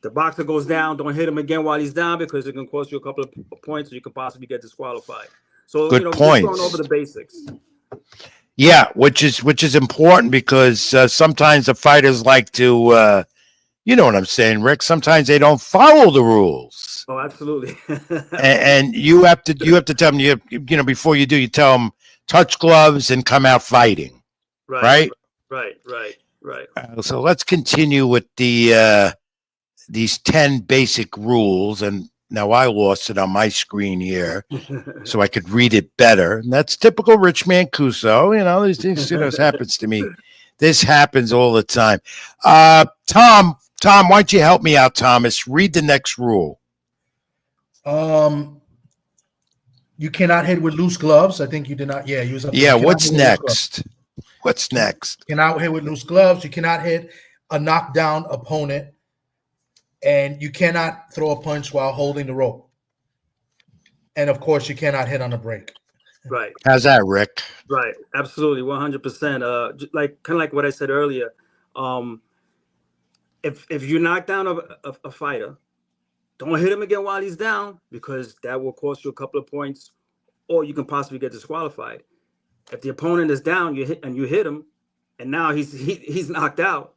The boxer goes down, don't hit him again while he's down because it can cost you a couple of points, or you can possibly get disqualified. So good points. Just going over the basics. Yeah, which is important because sometimes the fighters like to, you know what I'm saying, Rick. Sometimes they don't follow the rules. Oh, absolutely. and you have to tell them, you know, before you do, you tell them touch gloves and come out fighting. Right. So let's continue with the these 10 basic rules, and now I lost it on my screen here, so I could read it better. And that's typical Rich Mancuso. You know, these things, this happens to me. This happens all the time. Tom, why don't you help me out, Thomas? Read the next rule. Um, you cannot hit with loose gloves. I think you did not. Yeah, you was up there. Yeah, You cannot what's hit with loose gloves. next? What's next? Cannot hit with loose gloves. You cannot hit a knockdown opponent, and you cannot throw a punch while holding the rope. And of course, you cannot hit on a break. Right. How's that, Rick? Right. Absolutely. 100%. Like kind of like what I said earlier. Um, if you knock down a fighter, don't hit him again while he's down, because that will cost you a couple of points, or you can possibly get disqualified. If the opponent is down, you hit him, and now he's knocked out,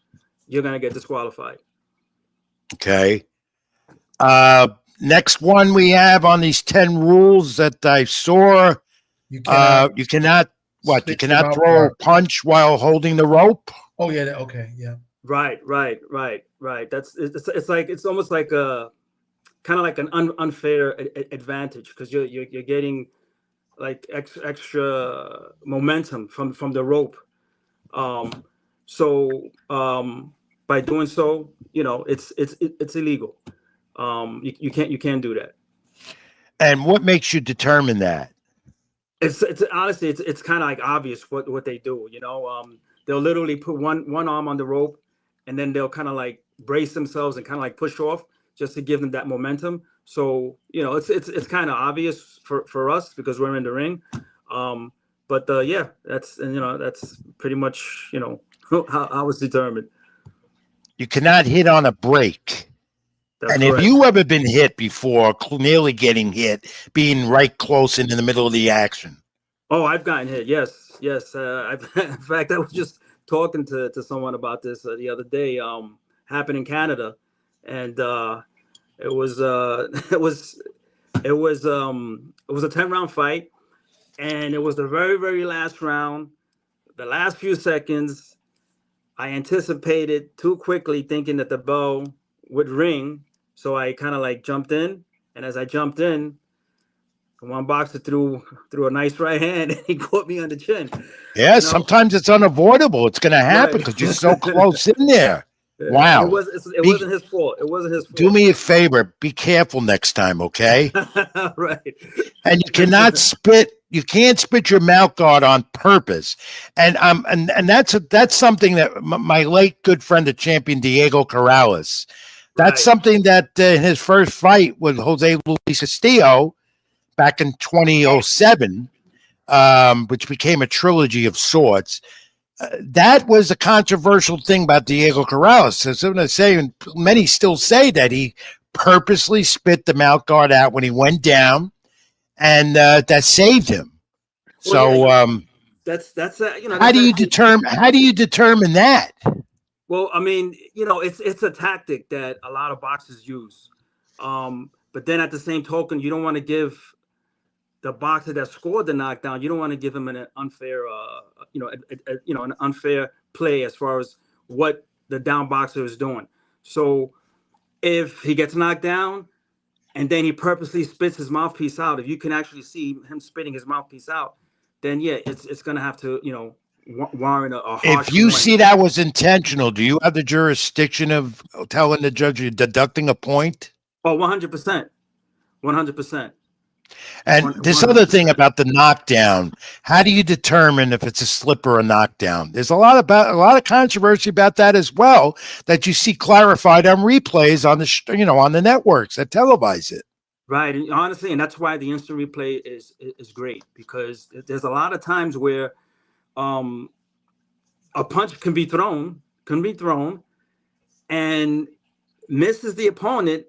you're gonna get disqualified. Okay. Next one we have on these 10 rules that I saw. You cannot what? You cannot throw a punch while holding the rope. Oh yeah. Okay. Yeah. Right. That's it's like it's almost like a kind of like an unfair advantage, because you're getting like extra momentum from the rope. So by doing so, it's illegal. You can't do that. And what makes you determine that? It's honestly it's kind of like obvious what they do. They'll literally put one arm on the rope, and then they'll kind of like brace themselves and kind of like push off, just to give them that momentum. So it's kind of obvious for us because we're in the ring. But yeah, that's pretty much how it's determined. You cannot hit on a break. That's and correct. If you ever been hit before, nearly getting hit, being right close in the middle of the action. Oh, I've gotten hit. Yes. In fact, I was just talking to someone about this the other day. Happened in Canada, and it was a 10-round fight, and it was the very, very last round. The last few seconds, I anticipated too quickly, thinking that the bell would ring. So I kind of like jumped in, and as I jumped in, one boxer threw a nice right hand, and he caught me on the chin. Yeah, sometimes it's unavoidable. It's going to happen because you're so close in there. Wow. It wasn't his fault. It wasn't his fault. Do me a favor. Be careful next time, okay? Right. And you cannot spit. You can't spit your mouth guard on purpose. And that's something that my late good friend, the champion Diego Corrales, that's something that in his first fight with Jose Luis Castillo back in 2007, which became a trilogy of sorts. That was a controversial thing about Diego Corrales. So I'm going to say, and many still say that he purposely spit the mouth guard out when he went down, and that saved him. Well, that's how do you determine that? Well, I mean, it's a tactic that a lot of boxers use, but then at the same token, you don't want to give the boxer that scored the knockdown, you don't want to give him an unfair, an unfair play as far as what the down boxer is doing. So if he gets knocked down and then he purposely spits his mouthpiece out, if you can actually see him spitting his mouthpiece out, then yeah, it's going to have to, warrant a harsh If you point. see that was intentional, do you have the jurisdiction of telling the judge you're deducting a point? Oh, 100%. 100%. And this other thing about the knockdown, how do you determine if it's a slip or a knockdown? There's a lot of controversy about that as well, that you see clarified on replays on the on the networks that televise it. Right, and honestly, and that's why the instant replay is great, because there's a lot of times where a punch can be thrown and misses the opponent,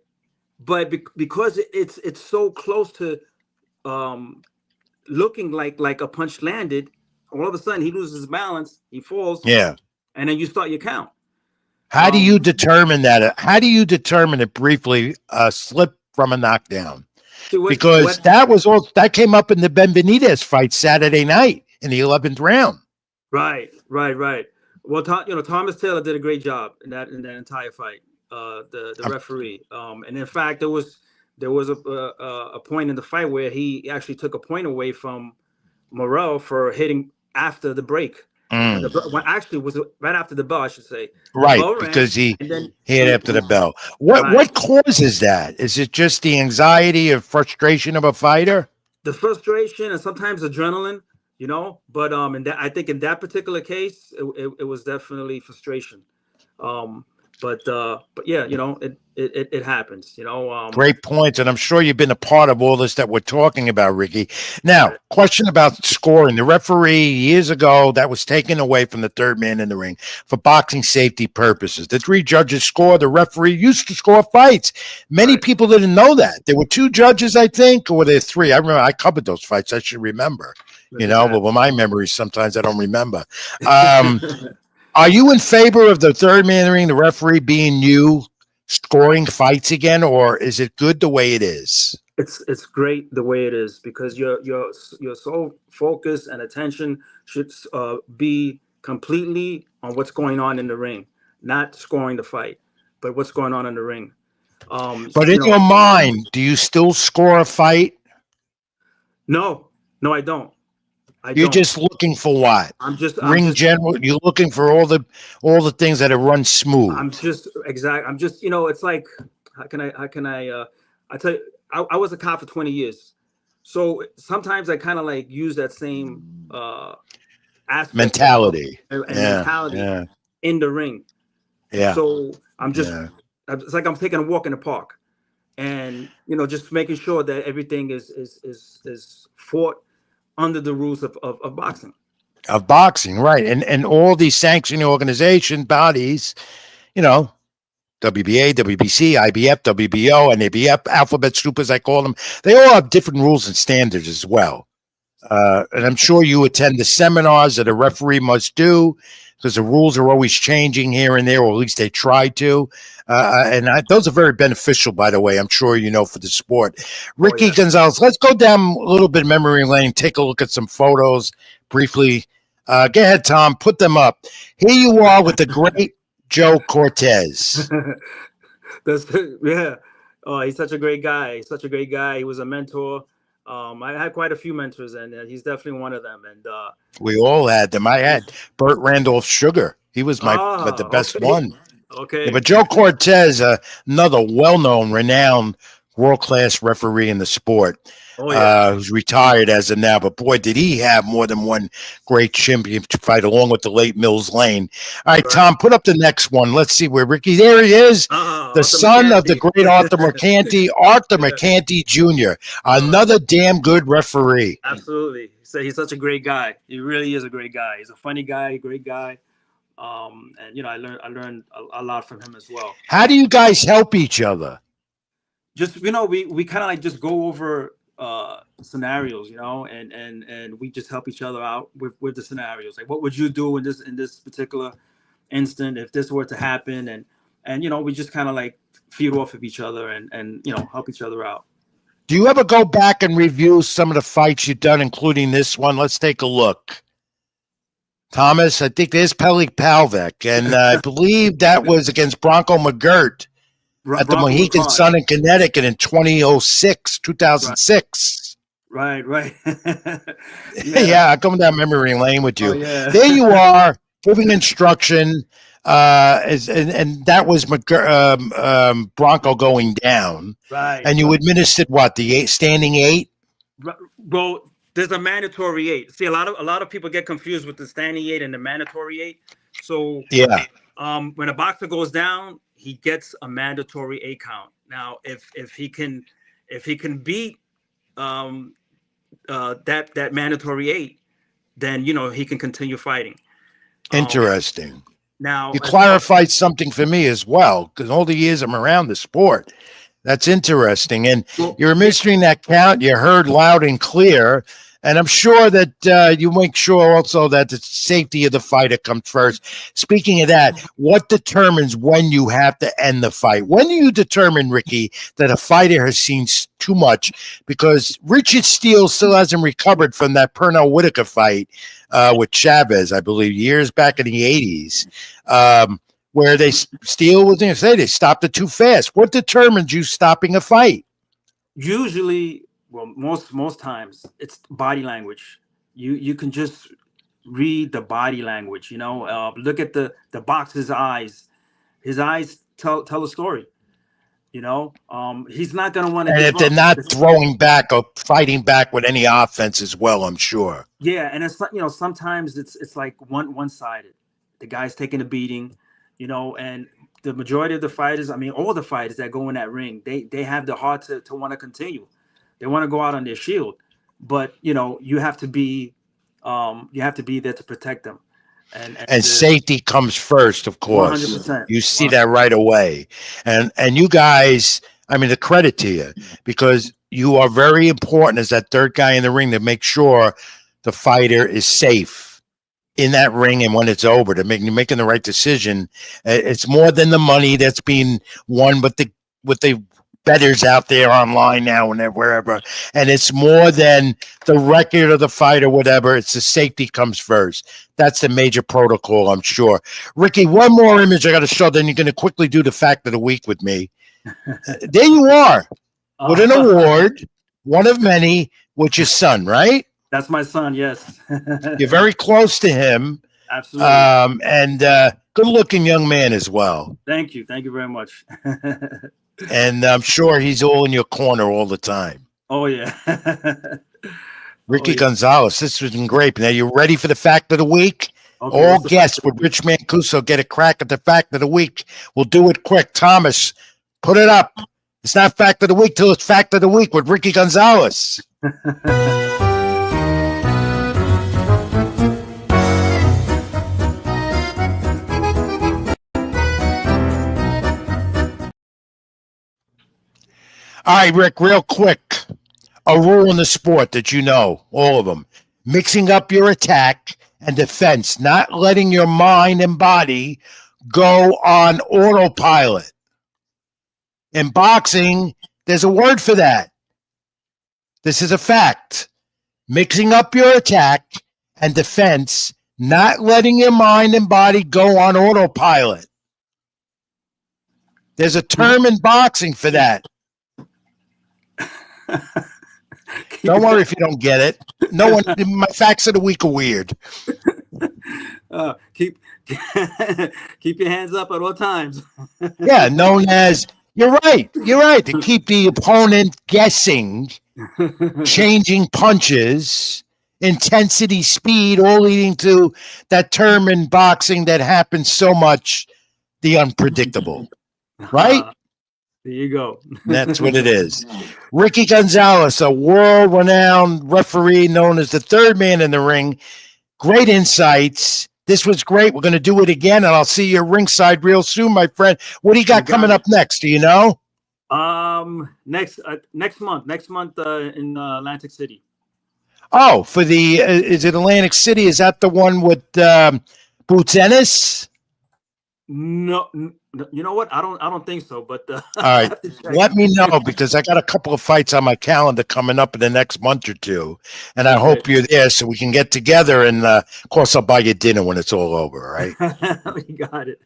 but because it's so close to looking like a punch landed, all of a sudden he loses his balance, he falls, yeah, and then you start your count. How do you determine that? How do you determine it briefly, a slip from a knockdown? Because that came up in the Benitez fight Saturday night in the 11th round. Right. Well, Thomas Taylor did a great job in that entire fight. The referee, and in fact, there was a point in the fight where he actually took a point away from Morrell for hitting after the break. When actually was right after the bell, I should say. The Right, bell rang, because he and then hit after the bell. What right. what causes that? Is it just the anxiety or frustration of a fighter? The frustration and sometimes adrenaline, But in that, I think in that particular case, it was definitely frustration. Um, but yeah, it happens. Great points, and I'm sure you've been a part of all this that we're talking about, Ricky. Now, Right, question about scoring. The referee years ago that was taken away from the third man in the ring for boxing safety purposes. The three judges score. The referee used to score fights. Many right. people didn't know that. There were two judges, I think, or were there three? I remember I covered those fights. I should remember. Look at But with my memories, sometimes I don't remember. Are you in favor of the third man in the ring, the referee being you, scoring fights again, or is it good the way it is? It's great the way it is because your sole focus and attention should be completely on what's going on in the ring, not scoring the fight, but what's going on in the ring. But in your mind, do you still score a fight? No, no, I don't. I You're don't. just looking for what? I'm just Ring general. You're looking for all the things that have run smooth. I'm just it's like I tell you, I was a cop for 20 years, so sometimes I kind of like use that same aspect Mentality. and Yeah. mentality Yeah. in the ring. Yeah. So I'm just Yeah. it's like I'm taking a walk in the park, and just making sure that everything is fought under the rules of boxing. Of boxing, right. And all these sanctioning organization bodies, you know, WBA, WBC, IBF, WBO, NABF, Alphabet Soup, as I call them, they all have different rules and standards as well. And I'm sure you attend the seminars that a referee must do because the rules are always changing here and there, or at least they try to. Those are very beneficial, by the way, I'm sure for the sport. Oh Ricky yeah. Gonzalez, let's go down a little bit memory lane, take a look at some photos briefly. Go ahead, Tom, put them up. Here you are with the great Joe Cortez. That's yeah. Oh, he's such a great guy. He's such a great guy. He was a mentor. I had quite a few mentors, and he's definitely one of them. And We all had them. I had Burt Randolph Sugar. He was the best okay, one. okay. Yeah, but Joe Cortez, another well-known, renowned, world-class referee in the sport, Oh yeah. who's retired as of now. But boy, did he have more than one great championship fight, along with the late Mills Lane. All right, Right. Tom, put up the next one. Let's see where Ricky. There he is, the Arthur son of the McCanty. great Arthur McCanty, Arthur Yeah. McCanty Jr., another damn good referee. Absolutely. So he's such a great guy. He really is a great guy. He's a funny guy, great guy. And I learned a lot from him as well. How do you guys help each other? Just we kind of like just go over scenarios, and we just help each other out with the scenarios. Like, what would you do in this particular instant if this were to happen? And we just kind of like feed off of each other and help each other out. Do you ever go back and review some of the fights you've done, including this one? Let's take a look. Thomas, I think there's Pelik Palvik, and I believe that was against Bronco McGirt at the Mohegan Sun in Connecticut in 2006. Right. Yeah, I'm coming down memory lane with you. Oh, yeah. There you are, giving instruction, and that was Bronco going down. Right. And you administered what, the standing 8? Well, there's a mandatory 8. See, a lot of people get confused with the standing 8 and the mandatory 8. So yeah, when a boxer goes down, he gets a mandatory 8 count. Now, if he can beat that mandatory 8, then he can continue fighting. Interesting. Now you clarified something for me as well, because all the years I'm around the sport. That's interesting. And you're administering that count. You heard loud and clear. And I'm sure that you make sure also that the safety of the fighter comes first. Speaking of that, what determines when you have to end the fight? When do you determine, Ricky, that a fighter has seen too much? Because Richard Steele still hasn't recovered from that Pernell Whitaker fight with Chavez, I believe, years back in the 80s. Where Steele was going to say they stopped it too fast. What determines you stopping a fight? Usually, well, most times it's body language. You can just read the body language. Look at the boxer's eyes. His eyes tell a story. He's not gonna want to And give if they're up. not throwing back or fighting back with any offense as well, I'm sure. Yeah, and it's sometimes it's like one sided. The guy's taking a beating, and the majority of the fighters, I mean, all the fighters that go in that ring, they have the heart to want to continue. They want to go out on their shield, but you have to be there to protect them, And safety comes first, of course. 100%. You see that right away. And you guys, I mean, the credit to you, because you are very important as that third guy in the ring to make sure the fighter is safe in that ring and when it's over, to making the right decision. It's more than the money that's being won, but with the bettors out there online now and wherever, and it's more than the record of the fight or whatever. It's the safety comes first. That's the major protocol, I'm sure. Ricky, one more image I got to show, then you're going to quickly do the fact of the week with me. There you are with an award, one of many, with your son, right? That's my son. Yes. You're very close to him. Absolutely. And good looking young man as well. Thank you very much. And I'm sure he's all in your corner all the time. Oh, yeah. Ricky Gonzalez, this has been great. Now, you ready for the fact of the week? Okay, All guests with Rich Mancuso get a crack at the fact of the week. We'll do it quick. Thomas, put it up. It's not fact of the week till it's fact of the week with Ricky Gonzalez. All right, Rick, real quick. A rule in the sport that you know, all of them. Mixing up your attack and defense, not letting your mind and body go on autopilot. In boxing, there's a word for that. This is a fact. Mixing up your attack and defense, not letting your mind and body go on autopilot. There's a term in boxing for that. Don't worry if you don't get it. No one. My facts of the week are weird. Keep your hands up at all times. Yeah, known as you're right. You're right, to keep the opponent guessing, changing punches, intensity, speed, all leading to that term in boxing that happens so much, the unpredictable. Right? There you go. That's what it is. Ricky Gonzalez, a world-renowned referee known as the third man in the ring. Great insights. This was great. We're going to do it again, and I'll see you ringside real soon, my friend. What do you got coming up next? Do you know? Next month in Atlantic City. Oh, for the is it Atlantic City? Is that the one with Boots Ennis? No, you know what? I don't think so. But all right, let me know, because I got a couple of fights on my calendar coming up in the next month or two, and I hope you're there so we can get together. And of course, I'll buy you dinner when it's all over. All right? You got it.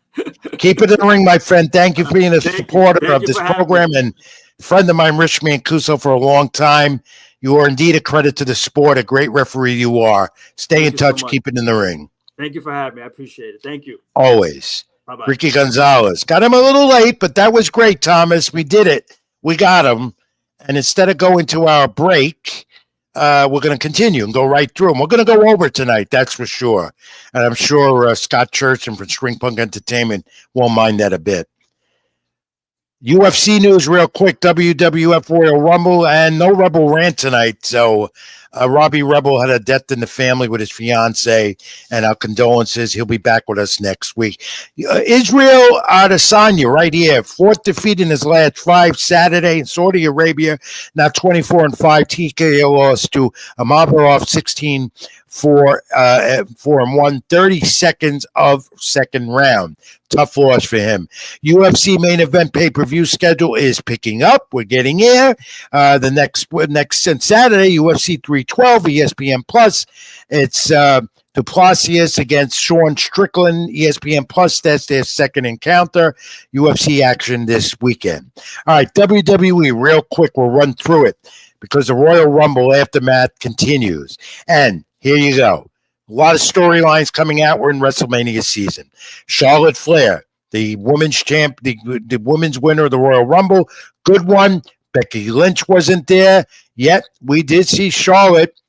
Keep it in the ring, my friend. Thank you for being a supporter of this program and friend of mine, Rich Mancuso, for a long time. You are indeed a credit to the sport. A great referee you are. Stay in touch. Keep it in the ring. Thank you for having me. I appreciate it. Thank you. Always. Bye-bye. Ricky Gonzalez. Got him a little late, but that was great, Thomas. We did it. We got him. And instead of going to our break, we're going to continue and go right through them. We're going to go over tonight, that's for sure. And I'm sure Scott Churchman from String Punk Entertainment won't mind that a bit. UFC news real quick. WWF Royal Rumble, and no Rebel rant tonight. So Robbie Rebel had a death in the family with his fiance, and our condolences. He'll be back with us next week. Israel Adesanya right here, fourth defeat in his last five. Saturday in Saudi Arabia, now 24-5. TKO loss to Amavarov, 16-4-1, 30 seconds of second round. Tough loss for him. UFC main event pay-per-view schedule is picking up. We're getting here. The next Saturday, UFC 312, ESPN Plus. It's Duplessis against Sean Strickland, ESPN Plus. That's their second encounter. UFC action this weekend. All right, WWE, real quick, we'll run through it because the Royal Rumble aftermath continues. And here you go. A lot of storylines coming out. We're in WrestleMania season. Charlotte Flair, the women's champ, the women's winner of the Royal Rumble, good one. Becky Lynch wasn't there yet. We did see Charlotte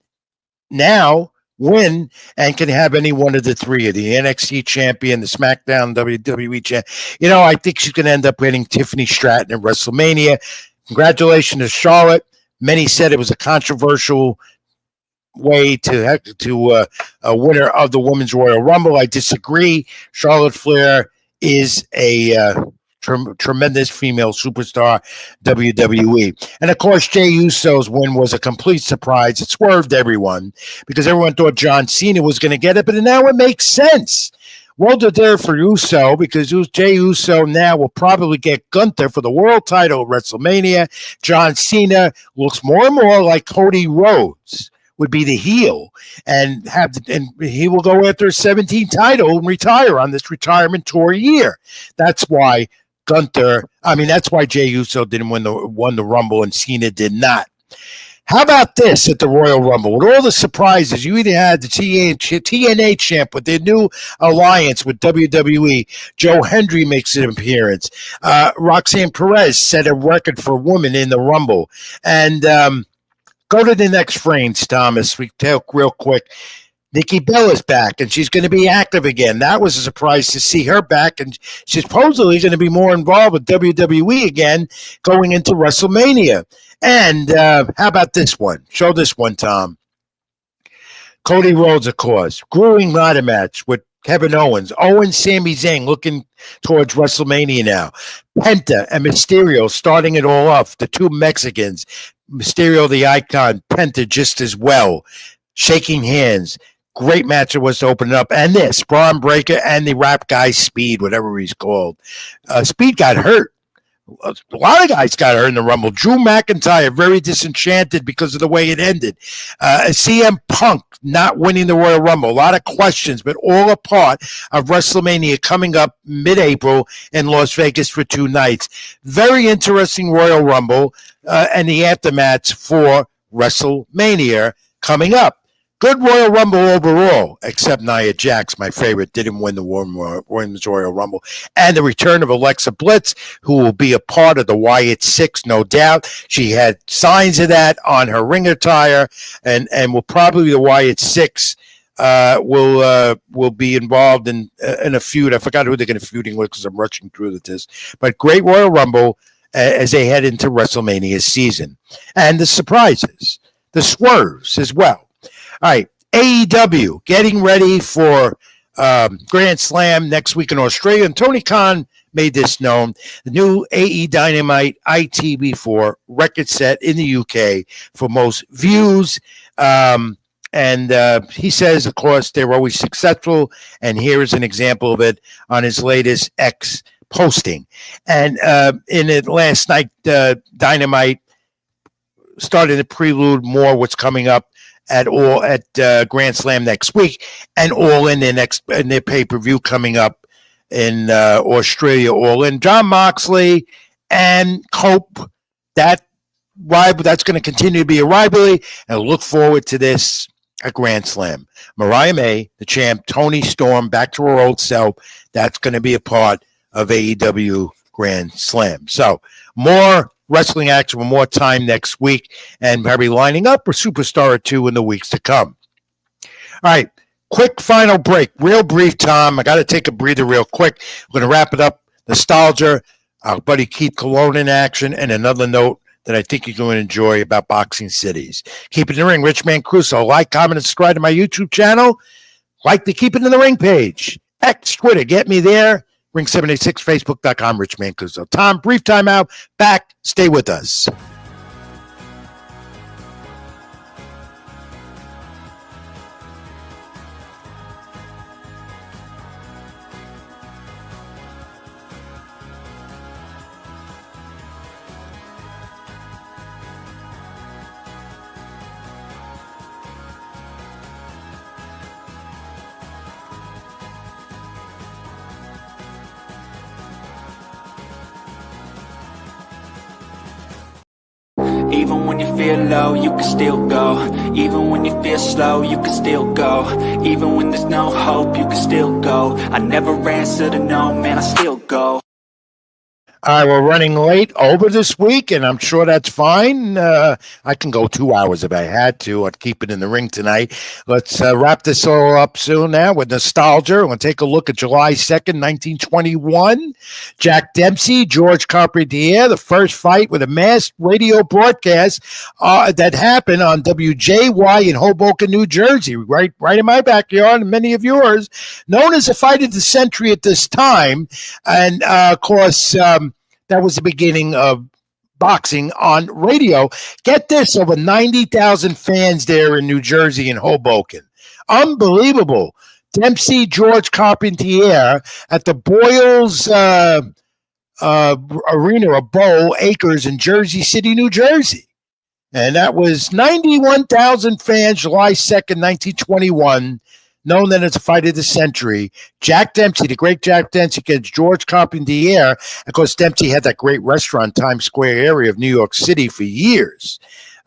now win and can have any one of the three, the NXT champion, the SmackDown WWE champ. I think she's going to end up winning Tiffany Stratton at WrestleMania. Congratulations to Charlotte. Many said it was a controversial way to a winner of the Women's Royal Rumble. I disagree. Charlotte Flair is a tremendous female superstar, WWE. And of course, Jey Uso's win was a complete surprise. It swerved everyone because everyone thought John Cena was going to get it, but now it makes sense. Well deserved for Uso because Jey Uso now will probably get Gunther for the world title at WrestleMania. John Cena looks more and more like Cody Rhodes would be the heel, and he will go after a 17 title and retire on this retirement tour year. That's why Jey Uso didn't won the Rumble and Cena did not. How about this at the Royal Rumble? With all the surprises, you either had the TNA champ with their new alliance with WWE. Joe Hendry makes an appearance. Roxanne Perez set a record for a woman in the Rumble. And go to the next frames, Thomas. We talk real quick. Nikki Bella's back, and she's going to be active again. That was a surprise to see her back, and she's supposedly going to be more involved with WWE again going into WrestleMania. And how about this one? Show this one, Tom. Cody Rhodes, of course. Grueling ladder match with Kevin Owens. Sami Zayn looking towards WrestleMania now. Penta and Mysterio starting it all off. The two Mexicans. Mysterio, the icon. Penta just as well. Shaking hands. Great match it was to open it up. And this, Braun Breaker and the rap guy Speed, whatever he's called. Speed got hurt. A lot of guys got hurt in the Rumble. Drew McIntyre, very disenchanted because of the way it ended. CM Punk not winning the Royal Rumble. A lot of questions, but all a part of WrestleMania coming up mid-April in Las Vegas for 2 nights. Very interesting Royal Rumble and the aftermath for WrestleMania coming up. Good Royal Rumble overall, except Nia Jax, my favorite, didn't win the Women's Royal Rumble. And the return of Alexa Bliss, who will be a part of the Wyatt Six, no doubt. She had signs of that on her ring attire, and will probably the Wyatt Six will be involved in a feud. I forgot who they're going to feuding with because I'm rushing through this. But great Royal Rumble as they head into WrestleMania season. And the surprises, the swerves as well. All right, AEW getting ready for Grand Slam next week in Australia. And Tony Khan made this known. The new AE Dynamite ITV4 record set in the UK for most views. And he says, of course, they're always successful. And here is an example of it on his latest X posting. And in it last night, Dynamite started to prelude more what's coming up at Grand Slam next week, and All In their pay-per-view coming up in Australia. All In, Jon Moxley and Cope. That's going to continue to be a rivalry, and I look forward to this at Grand Slam. Mariah May, the champ, Tony Storm, back to her old self. That's going to be a part of AEW Grand Slam. So more wrestling action with more time next week, and probably lining up for Superstar or 2 in the weeks to come. All right, quick final break. Real brief, Tom. I got to take a breather real quick. We're going to wrap it up. Nostalgia, our buddy Keith Colon in action, and another note that I think you're going to enjoy about Boxing Cities. Keep It in the Ring, Rich Mancuso. Like, comment, and subscribe to my YouTube channel. Like the Keep It in the Ring page. X, Twitter, get me there. Ring786, Facebook.com, Rich Mancuso. Tom, brief timeout. Back. Stay with us. when you feel low, you can still go. Even when you feel slow, you can still go. Even when there's no hope, you can still go. I never answer to no, man, I still go. All right, we're running late over this week, and I'm sure that's fine. I can go 2 hours if I had to. I'd keep it in the ring tonight. Let's wrap this all up soon now with nostalgia. We're going to take a look at July 2nd, 1921. Jack Dempsey, George Carpentier, the first fight with a mass radio broadcast that happened on WJY in Hoboken, New Jersey, right in my backyard and many of yours, known as the fight of the century at this time. And, of course, that was the beginning of boxing on radio. Get this, over 90,000 fans there in New Jersey and Hoboken. Unbelievable. Dempsey, George Carpentier at the Boyles Arena of Bowl Acres in Jersey City, New Jersey. And that was 91,000 fans, July 2nd, 1921. Known then as the fight of the century. Jack Dempsey, the great Jack Dempsey against George Carpentier. Of course, Dempsey had that great restaurant, Times Square area of New York City for years.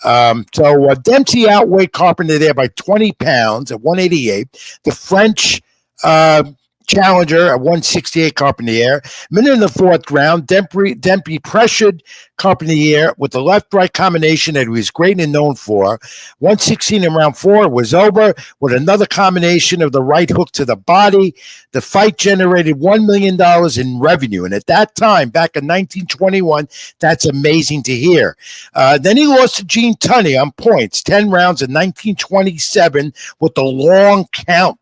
So Dempsey outweighed Carpentier there by 20 pounds at 188. The French challenger at 168, Carpentier. Minute in the fourth round, Dempsey pressured Carpentier with the left-right combination that he was great and known for. 116 in round 4 was over with another combination of the right hook to the body. The fight generated $1 million in revenue. And at that time, back in 1921, that's amazing to hear. Then he lost to Gene Tunney on points, 10 rounds in 1927 with the long count,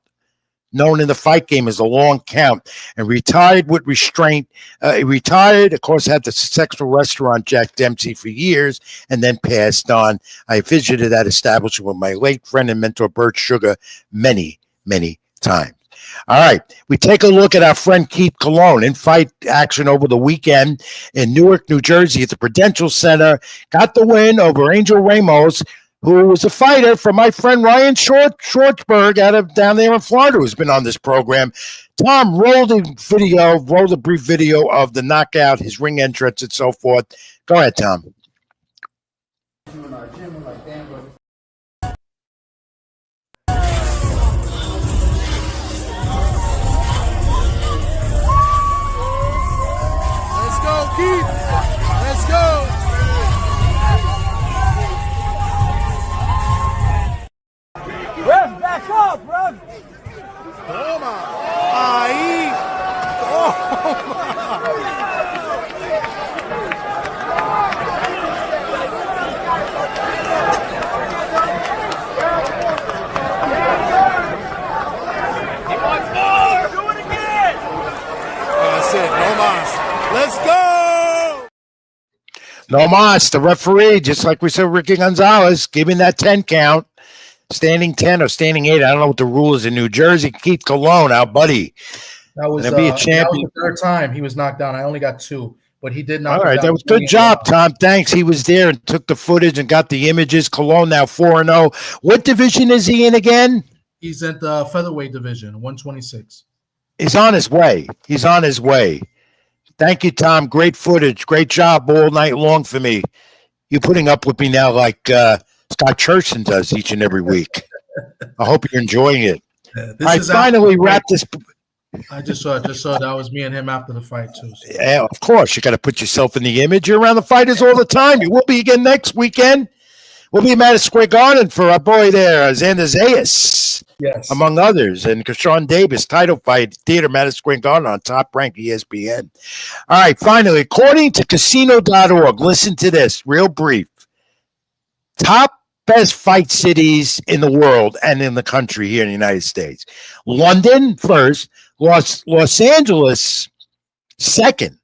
known in the fight game as a long count, and retired with restraint. He retired, of course, had the successful restaurant Jack Dempsey for years, and then passed on. I visited that establishment with my late friend and mentor, Bert Sugar, many, many times. All right, we take a look at our friend Keith Colon in fight action over the weekend in Newark, New Jersey at the Prudential Center. Got the win over Angel Ramos, who was a fighter for my friend Ryan Schwartzberg out of down there in Florida, who's been on this program. Tom, roll the brief video of the knockout, his ring entrance, and so forth. Go ahead, Tom. Let's go, Keith. Let's go. Rev, back up, Rev! Toma! Ahí! Toma! He wants more! Do it again! That's it, no mas. Let's go! No mas, the referee, just like we said, Ricky Gonzalez, giving that 10 count. Standing 10 or standing 8. I don't know what the rule is in New Jersey. Keith Colon, our buddy. That was, be a champion. that was the third time he was knocked down. I only got 2, but he did knock All him right, down. that was good job, Tom. Thanks. He was there and took the footage and got the images. Colon now 4-0. What division is he in again? He's at the featherweight division, 126. He's on his way. He's on his way. Thank you, Tom. Great footage. Great job all night long for me. You're putting up with me now like Scott Churchton does each and every week. I hope you're enjoying it. I finally wrapped this. I just saw that was me and him after the fight too. So. Yeah, of course. You got to put yourself in the image. You're around the fighters all the time. You will be again next weekend. We'll be at Madison Square Garden for our boy there, Xander Zayas, yes, among others, and Krishan Davis title fight theater, Madison Square Garden on Top Rank ESPN. All right, finally, according to Casino.org, listen to this, real brief. Top best fight cities in the world and in the country here in the United States. London first, Los Angeles second,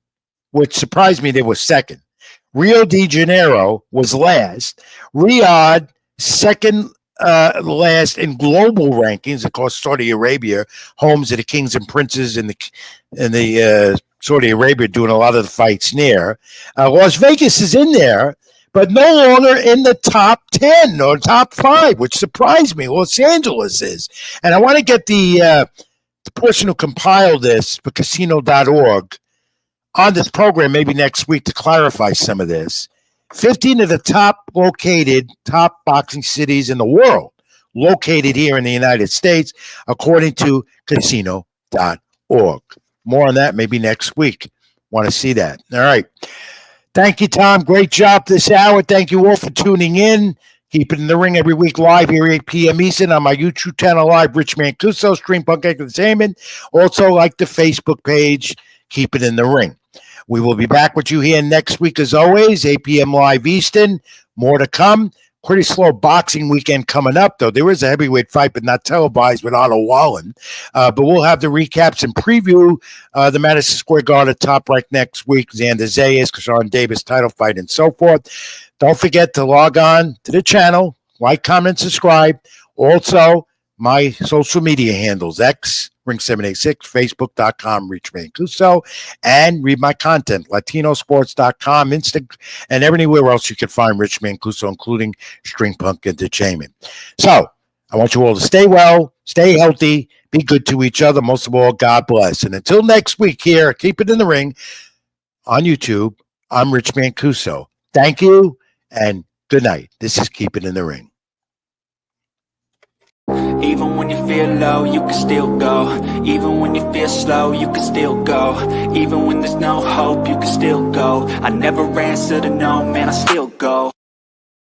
which surprised me they were second. Rio de Janeiro was last. Riyadh second last in global rankings. Of course, Saudi Arabia, homes of the kings and princes in the Saudi Arabia doing a lot of the fights near. Las Vegas is in there, but no longer in the top 10 or top 5, which surprised me. Los Angeles is. And I want to get the person who compiled this for Casino.org on this program maybe next week to clarify some of this. 15 of the top boxing cities in the world located here in the United States, according to casino.org. More on that maybe next week. Want to see that. All right. Thank you, Tom. Great job this hour. Thank you all for tuning in. Keep it in the ring every week live here 8 p.m. Eastern on my YouTube channel live, Rich Mancuso, Stream Punk Entertainment. Also like the Facebook page, Keep It in the Ring. We will be back with you here next week as always, 8 p.m. live Eastern. More to come. Pretty slow boxing weekend coming up, though. There is a heavyweight fight, but not televised with Otto Wallen. But we'll have the recaps and preview the Madison Square Garden top right next week. Xander Zayas, Kashawn Davis title fight, and so forth. Don't forget to log on to the channel, like, comment, subscribe. Also, my social media handles, X, Ring786, Facebook.com, Rich Mancuso, and read my content, Latinosports.com, Instagram, and everywhere else you can find Rich Mancuso, including String Punk Entertainment. So, I want you all to stay well, stay healthy, be good to each other. Most of all, God bless. And until next week here, Keep It in the Ring on YouTube, I'm Rich Mancuso. Thank you, and good night. This is Keep It in the Ring. Even when you feel low, you can still go. Even when you feel slow, you can still go. Even when there's no hope, you can still go. I never answer to no, man, I still go.